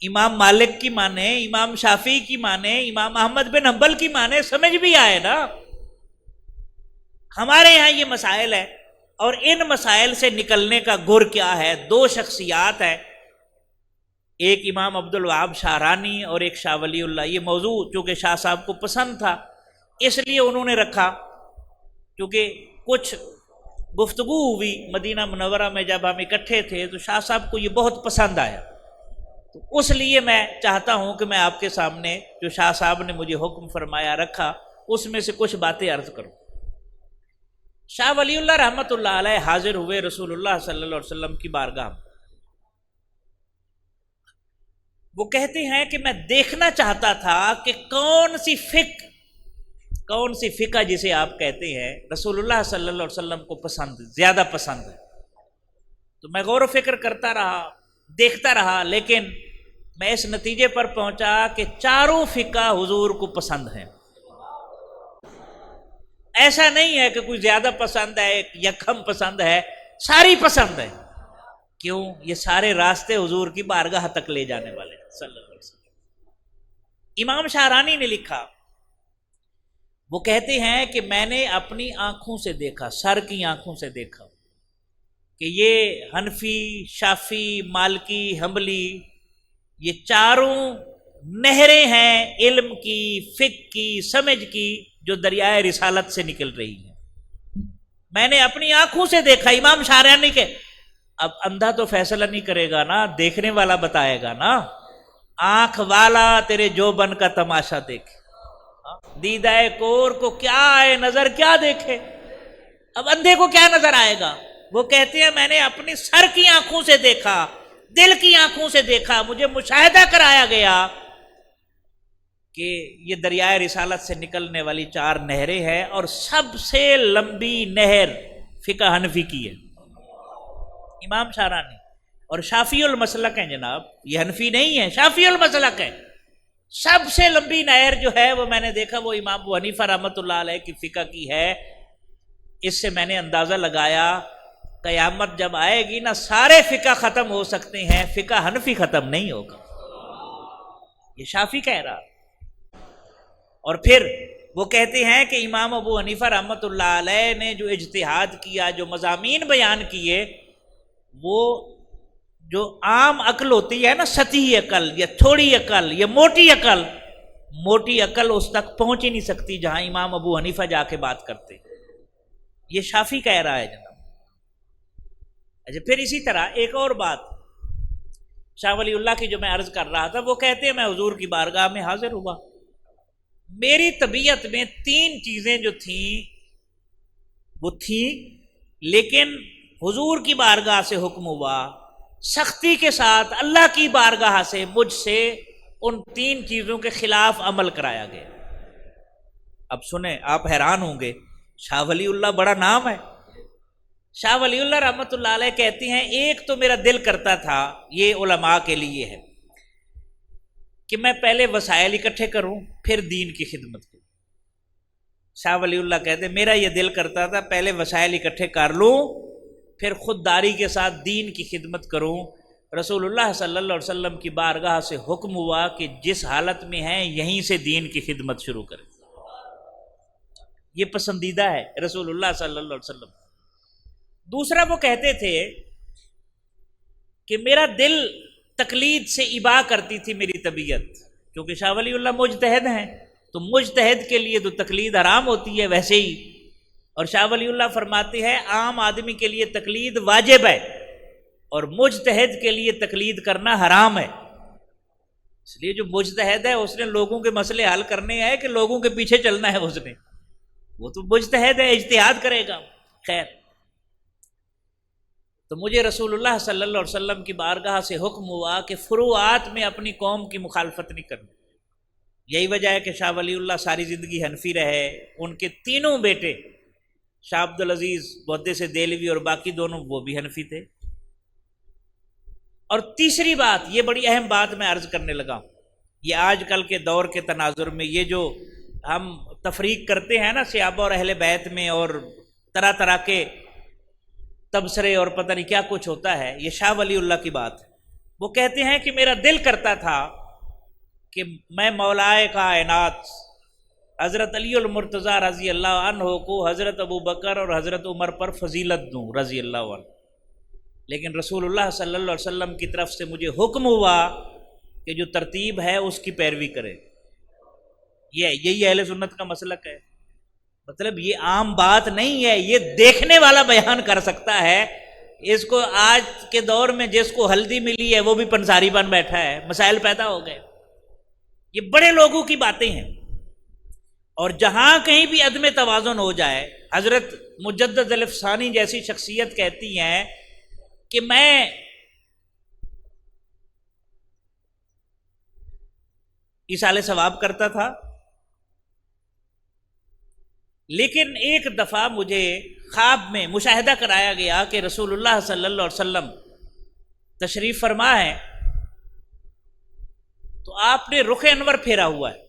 امام مالک کی مانے، امام شافعی کی مانے، امام احمد بن حنبل کی مانے۔ سمجھ بھی آئے نا؟ ہمارے یہاں یہ مسائل ہے، اور ان مسائل سے نکلنے کا گر کیا ہے؟ دو شخصیات ہیں، ایک امام عبد الوہاب شاہرانی اور ایک شاہ ولی اللہ۔ یہ موضوع چونکہ شاہ صاحب کو پسند تھا اس لیے انہوں نے رکھا، کیونکہ کچھ گفتگو ہوئی مدینہ منورہ میں جب ہم اکٹھے تھے تو شاہ صاحب کو یہ بہت پسند آیا، تو اس لیے میں چاہتا ہوں کہ میں آپ کے سامنے جو شاہ صاحب نے مجھے حکم فرمایا رکھا اس میں سے کچھ باتیں عرض کروں۔ شاہ ولی اللہ رحمۃ اللہ علیہ حاضر ہوئے رسول اللہ صلی اللہ علیہ وسلم کی بارگاہ میں۔ وہ کہتے ہیں کہ میں دیکھنا چاہتا تھا کہ کون سی فقہ جسے آپ کہتے ہیں رسول اللہ صلی اللہ علیہ وسلم کو زیادہ پسند ہے۔ تو میں غور و فکر کرتا رہا، دیکھتا رہا، لیکن میں اس نتیجے پر پہنچا کہ چاروں فقہ حضور کو پسند ہیں۔ ایسا نہیں ہے کہ کوئی زیادہ پسند ہے یا کم پسند ہے، ساری پسند ہے۔ کیوں؟ یہ سارے راستے حضور کی بارگاہ تک لے جانے والے ہیں صلی اللہ علیہ وسلم۔ امام شاہرانی نے لکھا، وہ کہتے ہیں کہ میں نے اپنی آنکھوں سے دیکھا، سر کی آنکھوں سے دیکھا کہ یہ حنفی، شافی، مالکی، حنبلی، یہ چاروں نہریں ہیں علم کی، فقہ کی، سمجھ کی، جو دریائے رسالت سے نکل رہی ہیں۔ میں نے اپنی آنکھوں سے دیکھا۔ امام شاہرانی کے اب اندھا تو فیصلہ نہیں کرے گا نا، دیکھنے والا بتائے گا نا۔ آنکھ والا تیرے جوبن کا تماشا دیکھے، دیدہ کور کو کیا آئے نظر، کیا دیکھے؟ اب اندھے کو کیا نظر آئے گا؟ وہ کہتے ہیں میں نے اپنی سر کی آنکھوں سے دیکھا، دل کی آنکھوں سے دیکھا، مجھے مشاہدہ کرایا گیا کہ یہ دریائے رسالت سے نکلنے والی چار نہریں ہیں، اور سب سے لمبی نہر فقہ حنفی کی ہے امام شاہرانی، اور شافعی المسلک ہیں جناب، یہ حنفی نہیں ہے، شافعی المسلک ہے۔ سب سے لمبی نہر جو ہے وہ میں نے دیکھا وہ امام ابو حنیفہ رحمۃ اللہ علیہ کی فقہ کی ہے۔ اس سے میں نے اندازہ لگایا قیامت جب آئے گی نا، سارے فقہ ختم ہو سکتے ہیں، فقہ حنفی ختم نہیں ہوگا۔ یہ شافعی کہہ رہا۔ اور پھر وہ کہتے ہیں کہ امام ابو حنیفہ رحمۃ اللہ علیہ نے جو اجتہاد کیا، جو مضامین بیان کیے، وہ جو عام عقل ہوتی ہے نا، سطحی عقل یا تھوڑی عقل یا موٹی عقل اس تک پہنچ ہی نہیں سکتی جہاں امام ابو حنیفہ جا کے بات کرتے۔ یہ شافعی کہہ رہا ہے جناب۔ اچھا، پھر اسی طرح ایک اور بات شاہ ولی اللہ کی جو میں عرض کر رہا تھا، وہ کہتے ہیں میں حضور کی بارگاہ میں حاضر ہوا، میری طبیعت میں 3 چیزیں جو تھیں وہ تھیں، لیکن حضور کی بارگاہ سے حکم ہوا، سختی کے ساتھ اللہ کی بارگاہ سے مجھ سے ان 3 چیزوں کے خلاف عمل کرایا گیا۔ اب سنیں، آپ حیران ہوں گے، شاہ ولی اللہ بڑا نام ہے۔ شاہ ولی اللہ رحمۃ اللہ علیہ کہتی ہیں ایک تو میرا دل کرتا تھا، یہ علماء کے لیے ہے، کہ میں پہلے وسائل اکٹھے کروں پھر دین کی خدمت کروں۔ شاہ ولی اللہ کہتے ہیں میرا یہ دل کرتا تھا پہلے وسائل اکٹھے کر لوں پھر خودداری کے ساتھ دین کی خدمت کروں۔ رسول اللہ صلی اللہ علیہ وسلم کی بارگاہ سے حکم ہوا کہ جس حالت میں ہیں یہیں سے دین کی خدمت شروع کریں۔ یہ پسندیدہ ہے رسول اللہ صلی اللہ علیہ وسلم۔ دوسرا وہ کہتے تھے کہ میرا دل تقلید سے ابا کرتی تھی میری طبیعت، کیونکہ شاہ ولی اللہ مجتہد ہیں، تو مجتہد کے لیے تو تقلید حرام ہوتی ہے ویسے ہی، اور شاہ ولی اللہ فرماتے ہیں عام آدمی کے لیے تقلید واجب ہے اور مجتہد کے لیے تقلید کرنا حرام ہے۔ اس لیے جو مجتہد ہے اس نے لوگوں کے مسئلے حل کرنے ہیں کہ لوگوں کے پیچھے چلنا ہے، اس نے، وہ تو مجتہد ہے، اجتہاد کرے گا۔ خیر، تو مجھے رسول اللہ صلی اللہ علیہ وسلم کی بارگاہ سے حکم ہوا کہ فروعات میں اپنی قوم کی مخالفت نہیں کرنی۔ یہی وجہ ہے کہ شاہ ولی اللہ ساری زندگی حنفی رہے، ان کے 3 بیٹے شاہ عبدالعزیز محدث دہلوی اور باقی دونوں وہ بھی حنفی تھے۔ اور تیسری بات، یہ بڑی اہم بات میں عرض کرنے لگا ہوں، یہ آج کل کے دور کے تناظر میں یہ جو ہم تفریق کرتے ہیں نا صحابہ اور اہل بیت میں، اور طرح طرح کے تبصرے اور پتہ نہیں کیا کچھ ہوتا ہے، یہ شاہ ولی اللہ کی بات ہے۔ وہ کہتے ہیں کہ میرا دل کرتا تھا کہ میں مولائے کائنات حضرت علی المرتضیٰ رضی اللہ عنہ کو حضرت ابو بکر اور حضرت عمر پر فضیلت دوں رضی اللہ عنہ، لیکن رسول اللہ صلی اللہ علیہ وسلم کی طرف سے مجھے حکم ہوا کہ جو ترتیب ہے اس کی پیروی کرے۔ یہی اہل سنت کا مسلک ہے، مطلب یہ عام بات نہیں ہے، یہ دیکھنے والا بیان کر سکتا ہے۔ اس کو آج کے دور میں جس کو ہلدی ملی ہے وہ بھی پنساری بن بیٹھا ہے، مسائل پیدا ہو گئے۔ یہ بڑے لوگوں کی باتیں ہیں، اور جہاں کہیں بھی عدم توازن ہو جائے، حضرت مجدد الفسانی جیسی شخصیت کہتی ہیں کہ میں ایصال ثواب کرتا تھا، لیکن ایک دفعہ مجھے خواب میں مشاہدہ کرایا گیا کہ رسول اللہ صلی اللہ علیہ وسلم تشریف فرما ہے، تو آپ نے رخ انور پھیرا ہوا ہے۔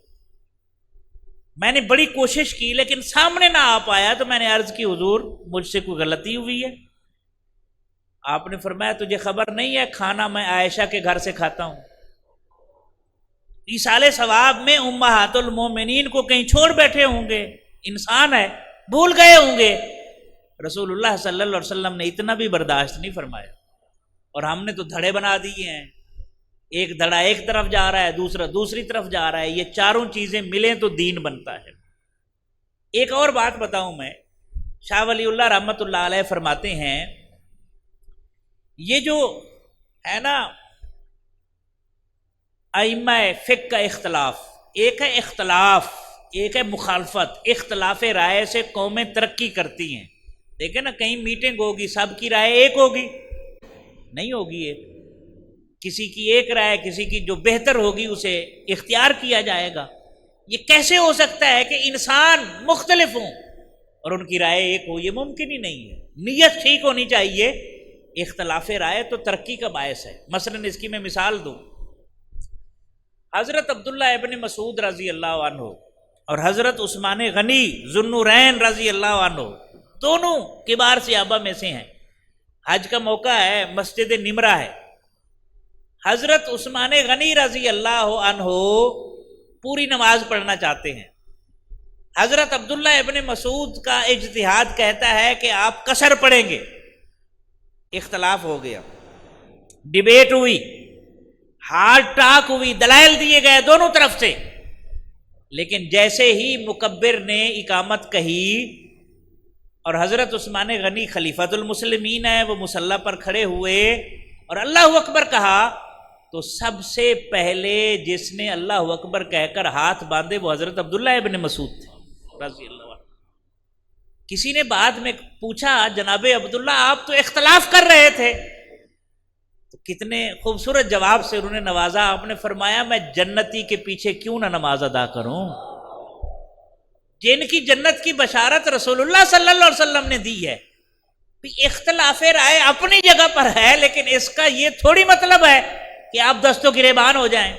میں نے بڑی کوشش کی لیکن سامنے نہ آ پایا، تو میں نے عرض کی حضور مجھ سے کوئی غلطی ہوئی ہے؟ آپ نے فرمایا تجھے خبر نہیں ہے کھانا میں عائشہ کے گھر سے کھاتا ہوں۔ ایصال ثواب میں امہات المومنین کو کہیں چھوڑ بیٹھے ہوں گے، انسان ہے، بھول گئے ہوں گے۔ رسول اللہ صلی اللہ علیہ وسلم نے اتنا بھی برداشت نہیں فرمایا، اور ہم نے تو دھڑے بنا دیے ہیں، ایک دھڑا ایک طرف جا رہا ہے، دوسرا دوسری طرف جا رہا ہے، یہ چاروں چیزیں ملیں تو دین بنتا ہے۔ ایک اور بات بتاؤں میں، شاہ ولی اللہ رحمۃ اللہ علیہ فرماتے ہیں یہ جو ہے نا ائمہ فقہ کا اختلاف، ایک ہے اختلاف، ایک ہے مخالفت۔ اختلاف رائے سے قومیں ترقی کرتی ہیں، دیکھیں نا کہیں میٹنگ ہوگی سب کی رائے ایک ہوگی؟ نہیں ہوگی ایک، کسی کی ایک رائے، کسی کی جو بہتر ہوگی اسے اختیار کیا جائے گا۔ یہ کیسے ہو سکتا ہے کہ انسان مختلف ہوں اور ان کی رائے ایک ہو؟ یہ ممکن ہی نہیں ہے۔ نیت ٹھیک ہونی چاہیے۔ اختلاف رائے تو ترقی کا باعث ہے۔ مثلا اس کی میں مثال دوں، حضرت عبداللہ ابن مسعود رضی اللہ عنہ اور حضرت عثمان غنی ذو النورین رضی اللہ عنہ دونوں کبار صحابہ میں سے ہیں۔ حج کا موقع ہے، مسجد نمرہ ہے، حضرت عثمان غنی رضی اللہ عنہ پوری نماز پڑھنا چاہتے ہیں، حضرت عبداللہ ابن مسعود کا اجتہاد کہتا ہے کہ آپ قصر پڑھیں گے۔ اختلاف ہو گیا، ڈیبیٹ ہوئی، ہارڈ ٹاک ہوئی، دلائل دیے گئے دونوں طرف سے، لیکن جیسے ہی مکبر نے اقامت کہی اور حضرت عثمان غنی خلیفۃ المسلمین ہیں، وہ مصلی پر کھڑے ہوئے اور اللہ اکبر کہا تو سب سے پہلے جس نے اللہ اکبر کہہ کر ہاتھ باندھے وہ حضرت عبداللہ ابن مسعود تھے رضی اللہ عنہ۔ کسی نے بعد میں پوچھا جناب عبداللہ آپ تو اختلاف کر رہے تھے، تو کتنے خوبصورت جواب سے انہوں نے نوازا۔ آپ نے فرمایا میں جنتی کے پیچھے کیوں نہ نماز ادا کروں، جن کی جنت کی بشارت رسول اللہ صلی اللہ علیہ وسلم نے دی ہے۔ اختلاف رائے اپنی جگہ پر ہے، لیکن اس کا یہ تھوڑی مطلب ہے کہ آپ دستوں گریبان ہو جائیں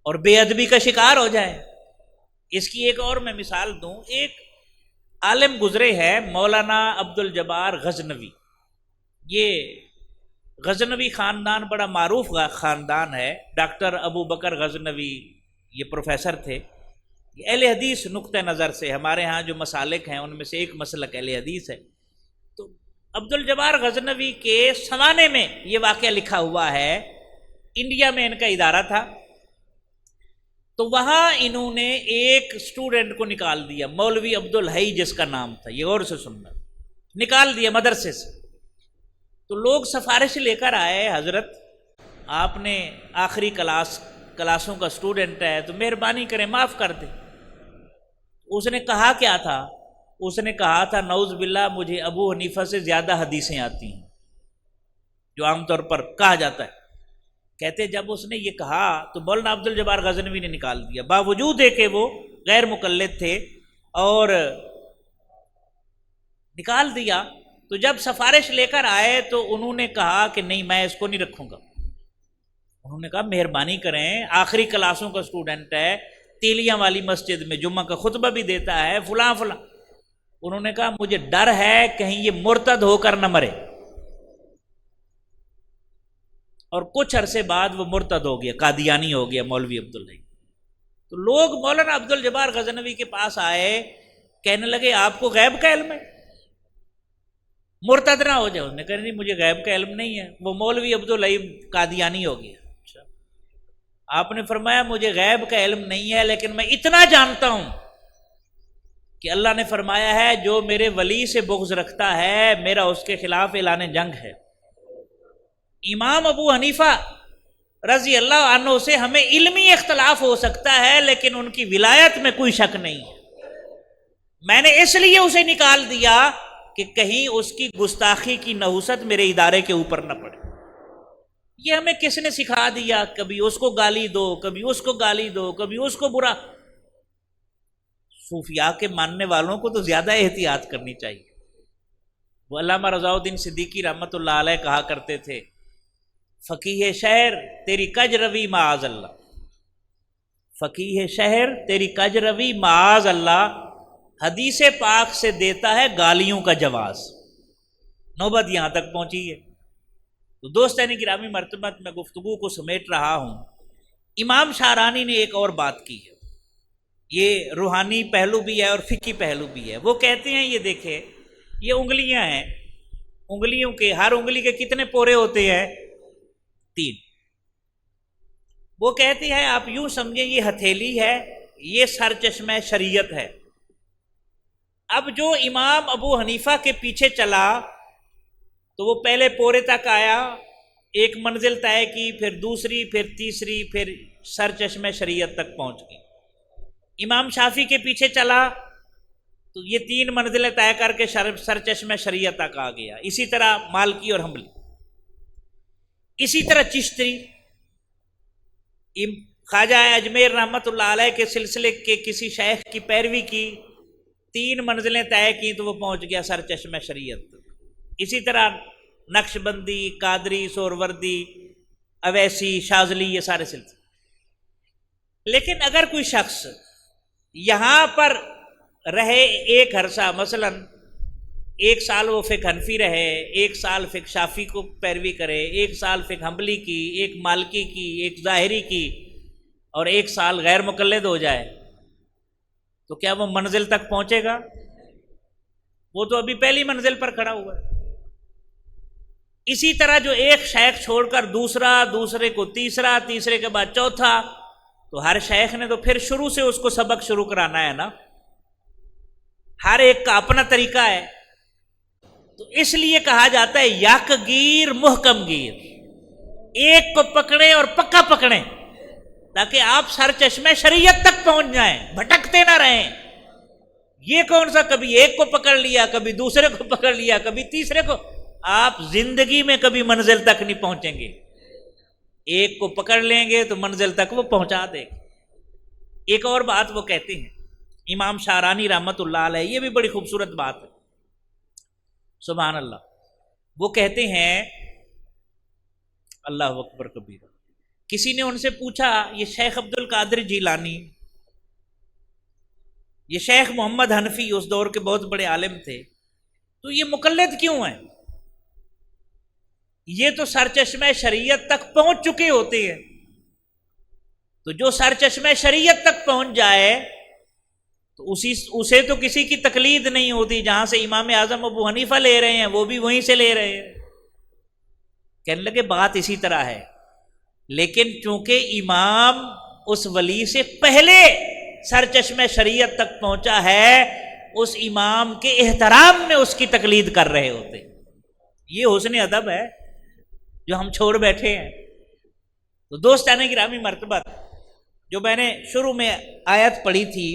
اور بے ادبی کا شکار ہو جائیں۔ اس کی ایک اور میں مثال دوں، ایک عالم گزرے ہیں مولانا عبد الجبار غزنوی۔ یہ غزنوی خاندان بڑا معروف خاندان ہے، ڈاکٹر ابو بکر غزنوی یہ پروفیسر تھے۔ اہل حدیث نقطہ نظر سے ہمارے ہاں جو مسالک ہیں ان میں سے ایک مسلک اہل حدیث ہے۔ تو عبد الجبار غزنوی کے سوانے میں یہ واقعہ لکھا ہوا ہے، انڈیا میں ان کا ادارہ تھا، تو وہاں انہوں نے ایک اسٹوڈنٹ کو نکال دیا، مولوی عبد الحی جس کا نام تھا، یہ غور سے سننا، نکال دیا مدرسے سے۔ تو لوگ سفارش لے کر آئے، حضرت آپ نے آخری کلاسوں کا اسٹوڈنٹ ہے تو مہربانی کریں معاف کر دیں۔ اس نے کہا کیا تھا؟ اس نے کہا تھا نعوذ باللہ مجھے ابو حنیفہ سے زیادہ حدیثیں آتی ہیں، جو عام طور پر کہا جاتا ہے۔ کہتے جب اس نے یہ کہا تو مولانا عبد الجبار غزنوی نے نکال دیا، باوجود ہے کہ وہ غیر مقلد تھے، اور نکال دیا۔ تو جب سفارش لے کر آئے تو انہوں نے کہا کہ نہیں میں اس کو نہیں رکھوں گا۔ انہوں نے کہا مہربانی کریں، آخری کلاسوں کا اسٹوڈنٹ ہے، تیلیاں والی مسجد میں جمعہ کا خطبہ بھی دیتا ہے، فلاں فلاں۔ انہوں نے کہا مجھے ڈر ہے کہیں یہ مرتد ہو کر نہ مرے، اور کچھ عرصے بعد وہ مرتد ہو گیا، قادیانی ہو گیا مولوی عبداللہ۔ تو لوگ مولانا عبد الجبار غزنوی کے پاس آئے، کہنے لگے آپ کو غیب کا علم ہے، مرتد نہ ہو جائے۔ انہوں نے کہا نہیں مجھے غیب کا علم نہیں ہے، وہ مولوی عبداللہ قادیانی ہو گیا۔ آپ نے فرمایا مجھے غیب کا علم نہیں ہے، لیکن میں اتنا جانتا ہوں کہ اللہ نے فرمایا ہے جو میرے ولی سے بغض رکھتا ہے میرا اس کے خلاف اعلان جنگ ہے۔ امام ابو حنیفہ رضی اللہ عنہ سے ہمیں علمی اختلاف ہو سکتا ہے، لیکن ان کی ولایت میں کوئی شک نہیں ہے۔ میں نے اس لیے اسے نکال دیا کہ کہیں اس کی گستاخی کی نحوست میرے ادارے کے اوپر نہ پڑے۔ یہ ہمیں کس نے سکھا دیا؟ کبھی اس کو گالی دو، کبھی اس کو گالی دو، کبھی اس کو برا۔ صوفیاء کے ماننے والوں کو تو زیادہ احتیاط کرنی چاہیے۔ وہ علامہ رضا الدین صدیقی رحمۃ اللہ علیہ کہا کرتے تھے فقیہ شہر تیری کج روی معاذ اللہ، فقیہ شہر تیری کج روی معاذ اللہ، حدیث پاک سے دیتا ہے گالیوں کا جواز۔ نوبت یہاں تک پہنچی ہے۔ تو دوستان گرامی مرتبت میں گفتگو کو سمیٹ رہا ہوں۔ امام شارانی نے ایک اور بات کی ہے، یہ روحانی پہلو بھی ہے اور فقہی پہلو بھی ہے۔ وہ کہتے ہیں یہ دیکھیں یہ انگلیاں ہیں، انگلیوں کے ہر انگلی کے کتنے پورے ہوتے ہیں؟ 3۔ وہ کہتے ہیں آپ یوں سمجھیں یہ ہتھیلی ہے، یہ سر چشمہ شریعت ہے۔ اب جو امام ابو حنیفہ کے پیچھے چلا تو وہ پہلے پورے تک آیا، ایک منزل طے کی، پھر دوسری، پھر تیسری، پھر سر چشمہ شریعت تک پہنچ گئی۔ امام شافعی کے پیچھے چلا تو یہ 3 منزلیں طے کر کے سر چشمہ شریعت تک آ گیا۔ اسی طرح مالکی اور حنبلی، اسی طرح چشتی، خواجہ اجمیر رحمۃ اللہ علیہ کے سلسلے کے کسی شیخ کی پیروی کی، 3 منزلیں طے کی تو وہ پہنچ گیا سر چشمہ شریعت۔ اسی طرح نقش بندی، قادری، سہروردی، اویسی، شاذلی، یہ سارے سلسلے۔ لیکن اگر کوئی شخص یہاں پر رہے ایک عرصہ، مثلا 1 سال وہ فقہ حنفی رہے، 1 سال فقہ شافعی کو پیروی کرے، 1 سال فقہ حنبلی کی، 1 مالکی کی، 1 ظاہری کی، اور 1 سال غیر مقلد ہو جائے تو کیا وہ منزل تک پہنچے گا؟ وہ تو ابھی پہلی منزل پر کھڑا ہوا ہے۔ اسی طرح جو ایک شیخ چھوڑ کر دوسرا، دوسرے کو تیسرا، تیسرے کے بعد چوتھا، تو ہر شیخ نے تو پھر شروع سے اس کو سبق شروع کرانا ہے نا۔ ہر ایک کا اپنا طریقہ ہے. تو اس لیے کہا جاتا ہے یک گیر محکم گیر، ایک کو پکڑیں اور پکا پکڑیں تاکہ آپ سر چشمے شریعت تک پہنچ جائیں، بھٹکتے نہ رہیں. یہ کون سا کبھی ایک کو پکڑ لیا، کبھی دوسرے کو پکڑ لیا، کبھی تیسرے کو، آپ زندگی میں کبھی منزل تک نہیں پہنچیں گے. ایک کو پکڑ لیں گے تو منزل تک وہ پہنچا دے گا. ایک اور بات وہ کہتے ہیں امام شارانی رحمت اللہ علیہ، یہ بھی بڑی خوبصورت بات ہے، سبحان اللہ. وہ کہتے ہیں اللہ اکبر کبیرہ، کسی نے ان سے پوچھا یہ شیخ عبد القادر جیلانی، یہ شیخ محمد حنفی اس دور کے بہت بڑے عالم تھے، تو یہ مقلد کیوں ہیں؟ یہ تو سرچشمہ شریعت تک پہنچ چکے ہوتے ہیں. تو جو سرچشمہ شریعت تک پہنچ جائے تو اسے تو کسی کی تقلید نہیں ہوتی. جہاں سے امام اعظم ابو حنیفہ لے رہے ہیں وہ بھی وہیں سے لے رہے ہیں. کہنے لگے بات اسی طرح ہے، لیکن چونکہ امام اس ولی سے پہلے سرچشمہ شریعت تک پہنچا ہے، اس امام کے احترام میں اس کی تقلید کر رہے ہوتے. یہ حسن ادب ہے جو ہم چھوڑ بیٹھے ہیں. تو دوستان گرامی مرتبہ، جو میں نے شروع میں آیت پڑھی تھی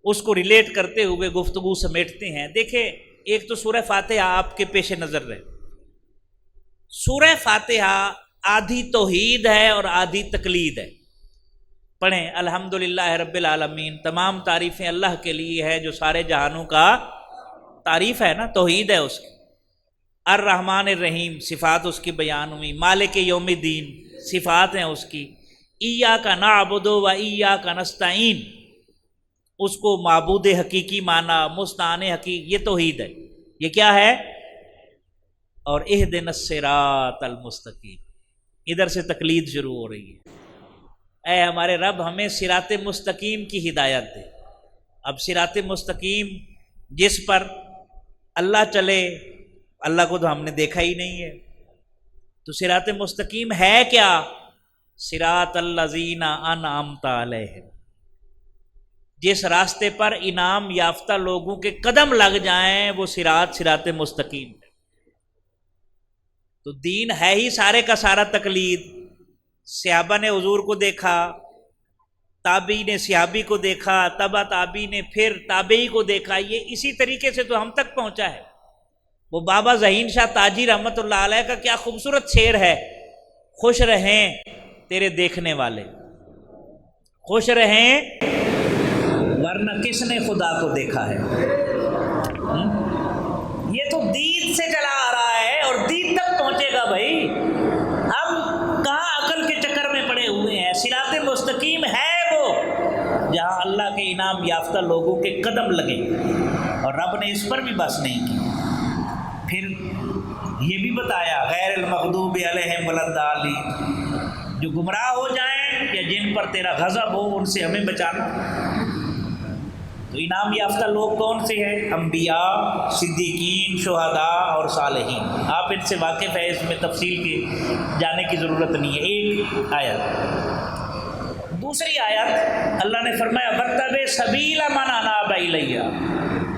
اس کو ریلیٹ کرتے ہوئے گفتگو سمیٹتے ہیں. دیکھیں، ایک تو سورہ فاتحہ آپ کے پیش نظر رہے. سورہ فاتحہ آدھی توحید ہے اور آدھی تقلید ہے. پڑھیں الحمدللہ رب العالمین، تمام تعریفیں اللہ کے لیے ہے جو سارے جہانوں کا تعریف ہے نا، توحید ہے اس کی. الرحمن الرحیم، صفات اس کی بیان ہوئی. مالک یوم الدین، صفات ہیں اس کی. ایاک نعبد و ایاک نستعین، اس کو معبود حقیقی مانا، مستعان حقیقی، یہ توحید ہے. یہ کیا ہے؟ اور اہدنا الصراط المستقیم، ادھر سے تقلید شروع ہو رہی ہے. اے ہمارے رب، ہمیں صراط مستقیم کی ہدایت دے. اب صراط مستقیم جس پر اللہ چلے، اللہ کو تو ہم نے دیکھا ہی نہیں ہے، تو صراط مستقیم ہے کیا؟ صراط الذین انعمت علیہم، جس راستے پر انعام یافتہ لوگوں کے قدم لگ جائیں وہ صراط مستقیم ہے. تو دین ہے ہی سارے کا سارا تقلید. صحابہ نے حضور کو دیکھا، تابعی نے صحابی کو دیکھا، تبع تابعی نے پھر تابعی کو دیکھا. یہ اسی طریقے سے تو ہم تک پہنچا ہے. وہ بابا ذہین شاہ تاجی رحمت اللہ علیہ کا کیا خوبصورت شعر ہے، خوش رہیں تیرے دیکھنے والے، خوش رہیں ورنہ کس نے خدا کو دیکھا ہے. یہ تو دین سے چلا آ رہا ہے اور دین تک پہنچے گا بھائی. ہم کہاں عقل کے چکر میں پڑے ہوئے ہیں؟ صراط مستقیم ہے وہ جہاں اللہ کے انعام یافتہ لوگوں کے قدم لگے، اور رب نے اس پر بھی بس نہیں کی. پھر یہ بھی بتایا غیر المغضوب علیہم ولا الضالین، جو گمراہ ہو جائیں یا جن پر تیرا غضب ہو ان سے ہمیں بچانا. تو انعام یافتہ لوگ کون سے ہیں؟ انبیاء، صدیقین، شہداء اور صالحین. آپ ان سے واقف ہیں، اس میں تفصیل کے جانے کی ضرورت نہیں ہے. ایک آیت. دوسری آیت اللہ نے فرمایا وَاتَّبِعْ سَبِيلَ مَنْ أَنَابَ إِلَيَّ،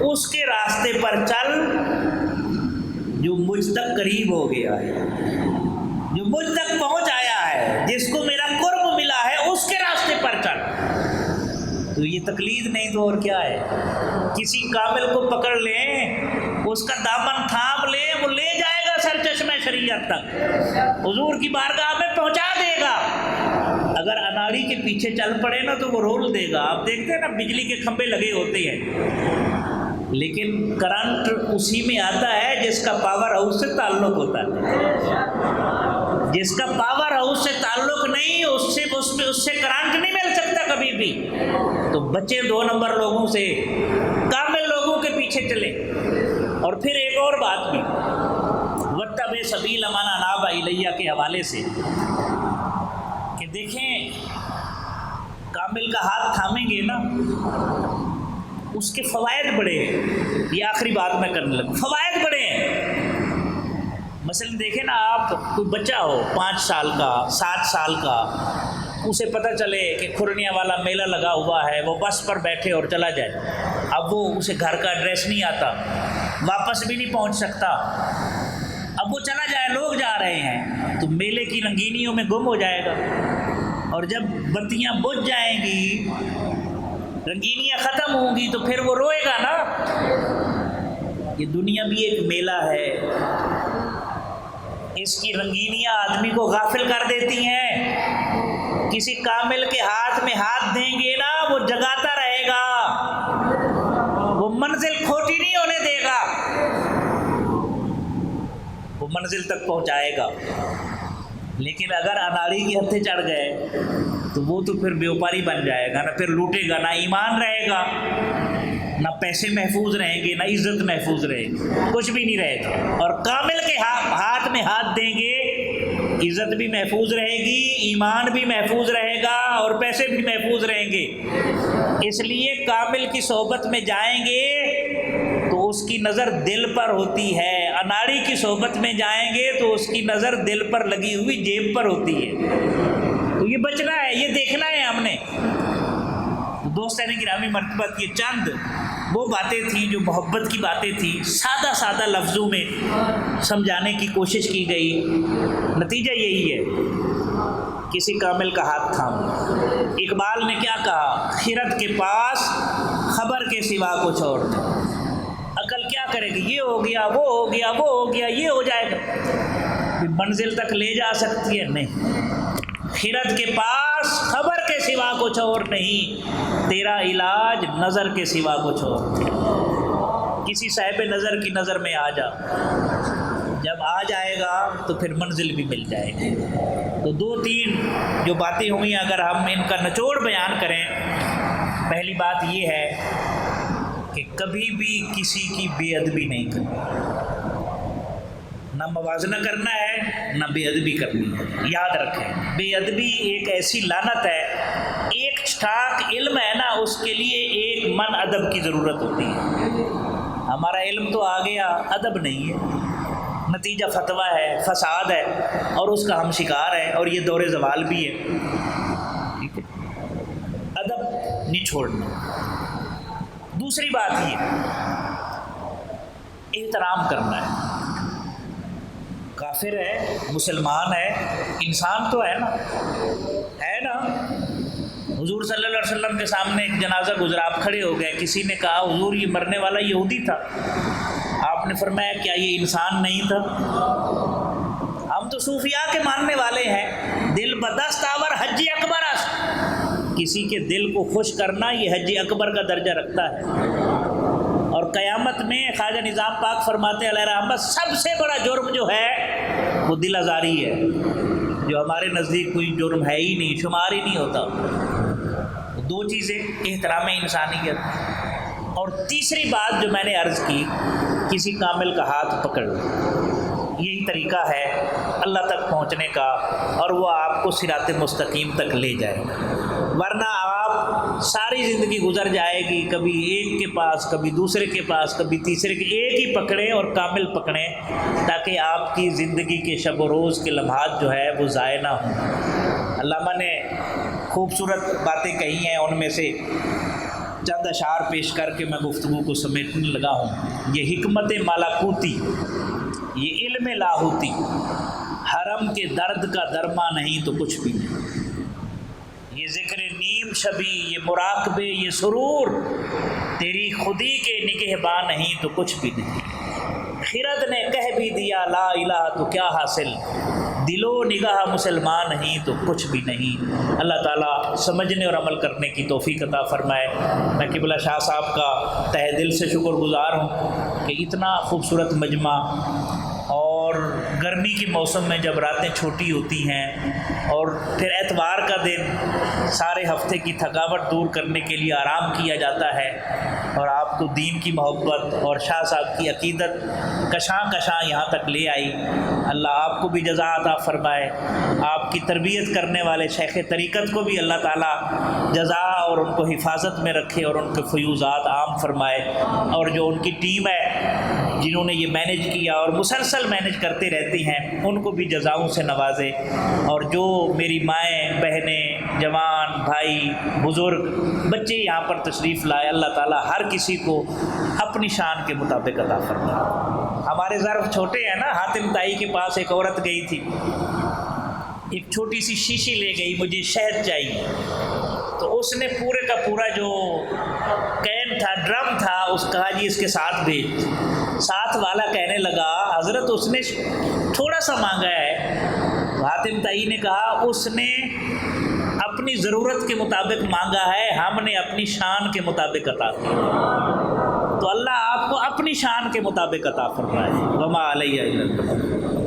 اس کے راستے پر چل جو مجھ تک قریب ہو گیا ہے، جو مجھ تک پہنچ آیا ہے، جس کو میرا قرب ملا ہے، اس کے راستے پر چل. تو یہ تقلید نہیں تو اور کیا ہے؟ کسی کامل کو پکڑ لیں، اس کا دامن تھام لیں، وہ لے جائے گا سرچشمہ شریعت تک، حضور کی بارگاہ میں پہنچا دے گا. اگر اناڑی کے پیچھے چل پڑے نا تو وہ رول دے گا. آپ دیکھتے ہیں نا بجلی کے کھمبے لگے ہوتے ہیں، لیکن کرنٹ اسی میں آتا ہے جس کا پاور ہاؤس سے تعلق ہوتا ہے. جس کا پاور ہاؤس سے تعلق نہیں، اس سے کرنٹ نہیں مل سکتا کبھی بھی. تو بچے 2 نمبر لوگوں سے، کامل لوگوں کے پیچھے چلے. اور پھر ایک اور بات بھی وَاتَّبِعْ سَبِيلَ مَنْ أَنَابَ إِلَيَّ کے حوالے سے کہ دیکھیں کامل کا ہاتھ تھامیں گے نا، اس کے فوائد بڑے ہیں. یہ آخری بات میں کرنے لگا، فوائد بڑے ہیں. مثلا دیکھیں نا، آپ کوئی بچہ ہو 5 سال کا، 7 سال کا، اسے پتہ چلے کہ کھرنیا والا میلہ لگا ہوا ہے، وہ بس پر بیٹھے اور چلا جائے، اب وہ اسے گھر کا ایڈریس نہیں آتا، واپس بھی نہیں پہنچ سکتا، اب وہ چلا جائے، لوگ جا رہے ہیں، تو میلے کی رنگینیوں میں گم ہو جائے گا، اور جب بتیاں بجھ جائیں گی، رنگینیاں ختم ہوں گی، تو پھر وہ روئے گا نا۔ یہ دنیا بھی ایک میلہ ہے، اس کی رنگینیاں آدمی کو غافل کر دیتی ہیں۔ کسی کامل کے ہاتھ میں ہاتھ دیں گے نا، وہ جگاتا رہے گا، وہ منزل کھوٹی نہیں ہونے دے گا، وہ منزل تک پہنچائے گا۔ لیکن اگر اناڑی کے ہتھے چڑھ گئے تو وہ تو پھر بیوپاری بن جائے گا، نہ پھر لوٹے گا، نہ ایمان رہے گا، نہ پیسے محفوظ رہیں گے، نہ عزت محفوظ رہے گی، کچھ بھی نہیں رہے گا۔ اور کامل کے ہاتھ میں ہاتھ دیں گے، عزت بھی محفوظ رہے گی، ایمان بھی محفوظ رہے گا، اور پیسے بھی محفوظ رہیں گے۔ اس لیے کامل کی صحبت میں جائیں گے تو اس کی نظر دل پر ہوتی ہے، اناڑی کی صحبت میں جائیں گے تو اس کی نظر دل پر لگی ہوئی جیب پر ہوتی ہے۔ تو یہ بچنا ہے، یہ دیکھنا ہے ہم نے۔ دوستان گرامی مرتبت، یہ چند وہ باتیں تھیں جو محبت کی باتیں تھیں، سادہ سادہ لفظوں میں سمجھانے کی کوشش کی گئی۔ نتیجہ یہی ہے، کسی کامل کا ہاتھ تھام۔ اقبال نے کیا کہا؟ خرد کے پاس خبر کے سوا کچھ اور تھا۔ عقل کیا کرے گی؟ یہ ہو گیا، وہ ہو گیا، وہ ہو گیا، یہ ہو جائے گا، منزل تک لے جا سکتی ہے؟ نہیں۔ خرد کے پاس خبر کے سوا کچھ اور نہیں، تیرا علاج نظر کے سوا کچھ اور۔ کسی صاحب نظر کی نظر میں آ جا، جب آ جائے گا تو پھر منزل بھی مل جائے گی۔ تو دو تین جو باتیں ہوئی، اگر ہم ان کا نچوڑ بیان کریں، پہلی بات یہ ہے کہ کبھی بھی کسی کی بے ادبی نہیں کرنی، نہ موازنہ کرنا ہے، نہ بے ادبی کرنی ہے۔ یاد رکھیں، بے ادبی ایک ایسی لعنت ہے، ایک ٹھاک علم ہے نا، اس کے لیے ایک من ادب کی ضرورت ہوتی ہے۔ ہمارا علم تو آ گیا، ادب نہیں ہے، نتیجہ فتویٰ ہے، فساد ہے، اور اس کا ہم شکار ہیں، اور یہ دور زوال بھی ہے۔ ٹھیک ہے، ادب نہیں چھوڑنا۔ دوسری بات یہ احترام کرنا ہے۔ کافر ہے، مسلمان ہے، انسان تو ہے نا، ہے نا۔ حضور صلی اللہ علیہ وسلم کے سامنے ایک جنازہ گزرا، آپ کھڑے ہو گئے، کسی نے کہا حضور یہ مرنے والا یہودی تھا، آپ نے فرمایا کیا یہ انسان نہیں تھا؟ ہم تو صوفیاء کے ماننے والے ہیں، دل بدست آور حج اکبر است، کسی کے دل کو خوش کرنا یہ حج اکبر کا درجہ رکھتا ہے۔ اور قیامت میں خواجہ نظام پاک فرماتے علیہ رحمت، سب سے بڑا جرم جو ہے وہ دل آزاری ہے، جو ہمارے نزدیک کوئی جرم ہے ہی نہیں، شمار ہی نہیں ہوتا۔ دو چیزیں، احترام انسانیت، اور تیسری بات جو میں نے عرض کی، کسی کامل کا ہاتھ پکڑ لو۔ یہی طریقہ ہے اللہ تک پہنچنے کا، اور وہ آپ کو صراط مستقیم تک لے جائے گا۔ ورنہ آپ ساری زندگی گزر جائے گی، کبھی ایک کے پاس، کبھی دوسرے کے پاس، کبھی تیسرے کے، ایک ہی پکڑیں اور کامل پکڑیں، تاکہ آپ کی زندگی کے شب و روز کے لمحات جو ہے وہ ضائع نہ ہوں۔ علامہ نے خوبصورت باتیں کہی ہیں، ان میں سے چند اشعار پیش کر کے میں گفتگو کو سمیٹنے لگا ہوں۔ یہ حکمت مالاکوتی، یہ علم لاہوتی، حرم کے درد کا درما نہیں تو کچھ بھی نہیں، یہ ذکر نیم شبی، یہ مراقبے، یہ سرور، تیری خودی کے نگہباں نہیں تو کچھ بھی نہیں۔ خرد نے کہہ بھی دیا لا الہ تو کیا حاصل، دل و نگاہ مسلمان نہیں تو کچھ بھی نہیں۔ اللہ تعالیٰ سمجھنے اور عمل کرنے کی توفیق عطا فرمائے۔ میں قبلہ شاہ صاحب کا تہ دل سے شکر گزار ہوں کہ اتنا خوبصورت مجمع، اور گرمی کے موسم میں جب راتیں چھوٹی ہوتی ہیں اور پھر اتوار کا دن سارے ہفتے کی تھکاوٹ دور کرنے کے لیے آرام کیا جاتا ہے، اور آپ کو دین کی محبت اور شاہ صاحب کی عقیدت کشاں کشاں یہاں تک لے آئی۔ اللہ آپ کو بھی جزا عطا فرمائے، آپ کی تربیت کرنے والے شیخ طریقت کو بھی اللہ تعالیٰ جزا اور ان کو حفاظت میں رکھے، اور ان کے فیوزات عام فرمائے، اور جو ان کی ٹیم ہے جنہوں نے یہ مینیج کیا اور مسلسل مینیج کرتے رہتی ہیں، ان کو بھی جزاؤں سے نوازے، اور جو میری مائیں، بہنیں، جوان بھائی بزرگ بچے یہاں پر تشریف لائے، اللہ تعالیٰ ہر کسی کو اپنی شان کے مطابق عطا فرمائے۔ ہمارے ظرف چھوٹے ہیں نا، حاتم تائی کے پاس ایک عورت گئی تھی، ایک چھوٹی سی شیشی لے گئی، مجھے شہد چاہیے، تو اس نے پورے کا پورا جو کین تھا، ڈرم تھا، اس کہا جی اس کے ساتھ بھیج۔ ساتھ والا کہنے لگا حضرت اس نے تھوڑا سا مانگا ہے۔ حاتم تائی نے کہا اس نے اپنی ضرورت کے مطابق مانگا ہے، ہم نے اپنی شان کے مطابق عطا کیا۔ تو اللہ آپ کو اپنی شان کے مطابق عطا فرمائے۔ وما علیہ الا البلاغ۔